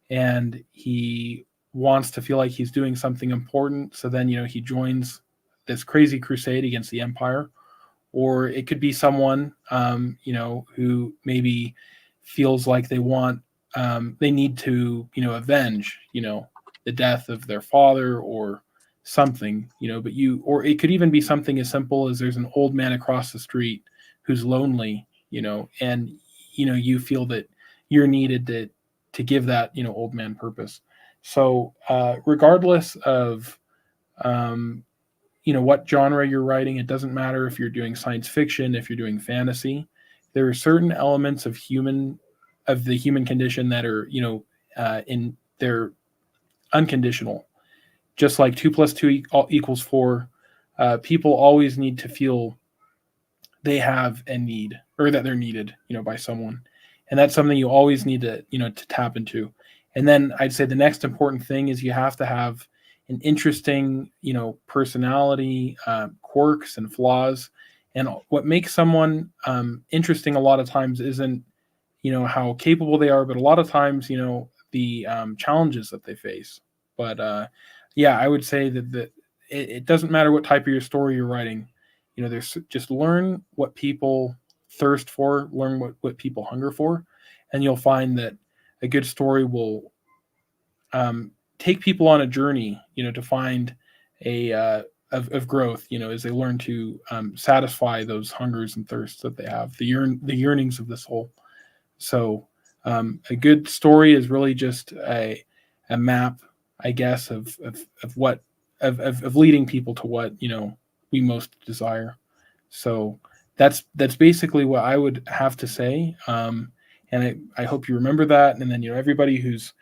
Speaker 2: and he wants to feel like he's doing something important. So then, he joins this crazy crusade against the Empire. Or it could be someone, who maybe feels like they need to, avenge, the death of their father or something, or it could even be something as simple as there's an old man across the street who's lonely, and, you feel that you're needed to give that, old man purpose. So regardless of, what genre you're writing, it doesn't matter if you're doing science fiction, if you're doing fantasy, there are certain elements of the human condition that are, they're unconditional. Just like 2 + 2 equals 4, people always need to feel they have a need, or that they're needed, by someone. And that's something you always need to, to tap into. And then I'd say the next important thing is you have to have an interesting, personality, quirks and flaws. And what makes someone interesting a lot of times isn't, how capable they are, but a lot of times, the challenges that they face. But I would say that it doesn't matter what type of your story you're writing. There's just learn what people thirst for, learn what people hunger for, and you'll find that a good story will take people on a journey, to find of growth, as they learn to satisfy those hungers and thirsts that they have, the yearnings of the soul. So a good story is really just a map, I guess, of leading people to what we most desire. So that's basically what I would have to say. And I hope you remember that. And then everybody who's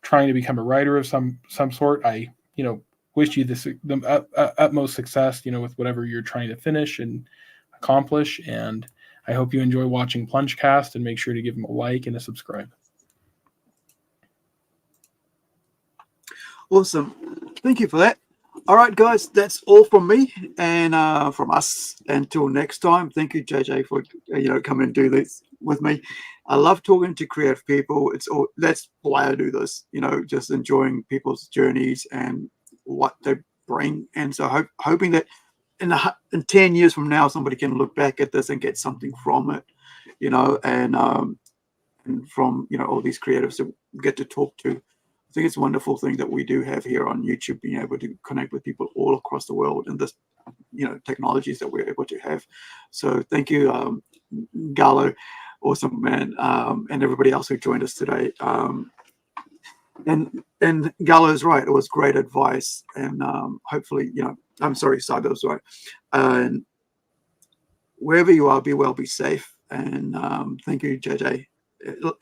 Speaker 2: trying to become a writer of some sort, I wish you the utmost success with whatever you're trying to finish and accomplish. And I hope you enjoy watching PlungeCast, and make sure to give them a like and a subscribe.
Speaker 1: Awesome. Thank you for that. All right, guys, that's all from me and from us. Until next time, thank you, JJ, for coming and do this with me. I love talking to creative people. That's why I do this. Just enjoying people's journeys and what they bring. And so hoping that in 10 years from now, somebody can look back at this and get something from it, and from, all these creatives that we get to talk to. I think it's a wonderful thing that we do have here on YouTube, being able to connect with people all across the world, and this, technologies that we're able to have. So thank you, Gallo, awesome man, and everybody else who joined us today. And Gallo is right. It was great advice, and hopefully, I'm sorry, Cyber was right. And wherever you are, be well, be safe, and thank you, JJ.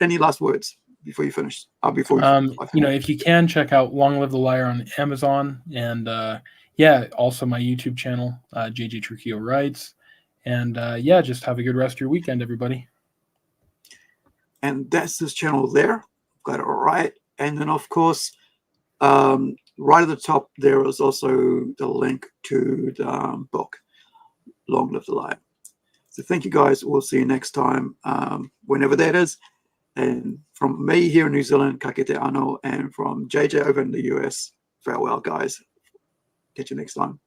Speaker 1: Any last words before you finish?
Speaker 2: If you can, check out Long Live the Liar on Amazon, and also my YouTube channel, JJ Trujillo Writes, and just have a good rest of your weekend, everybody.
Speaker 1: And that's this channel there. Got it right. And then, of course, right at the top there is also the link to the book, Long Live the Liar. So thank you, guys. We'll see you next time, whenever that is. And from me here in New Zealand, ka kite anō, and from JJ over in the US, farewell, guys. Catch you next time.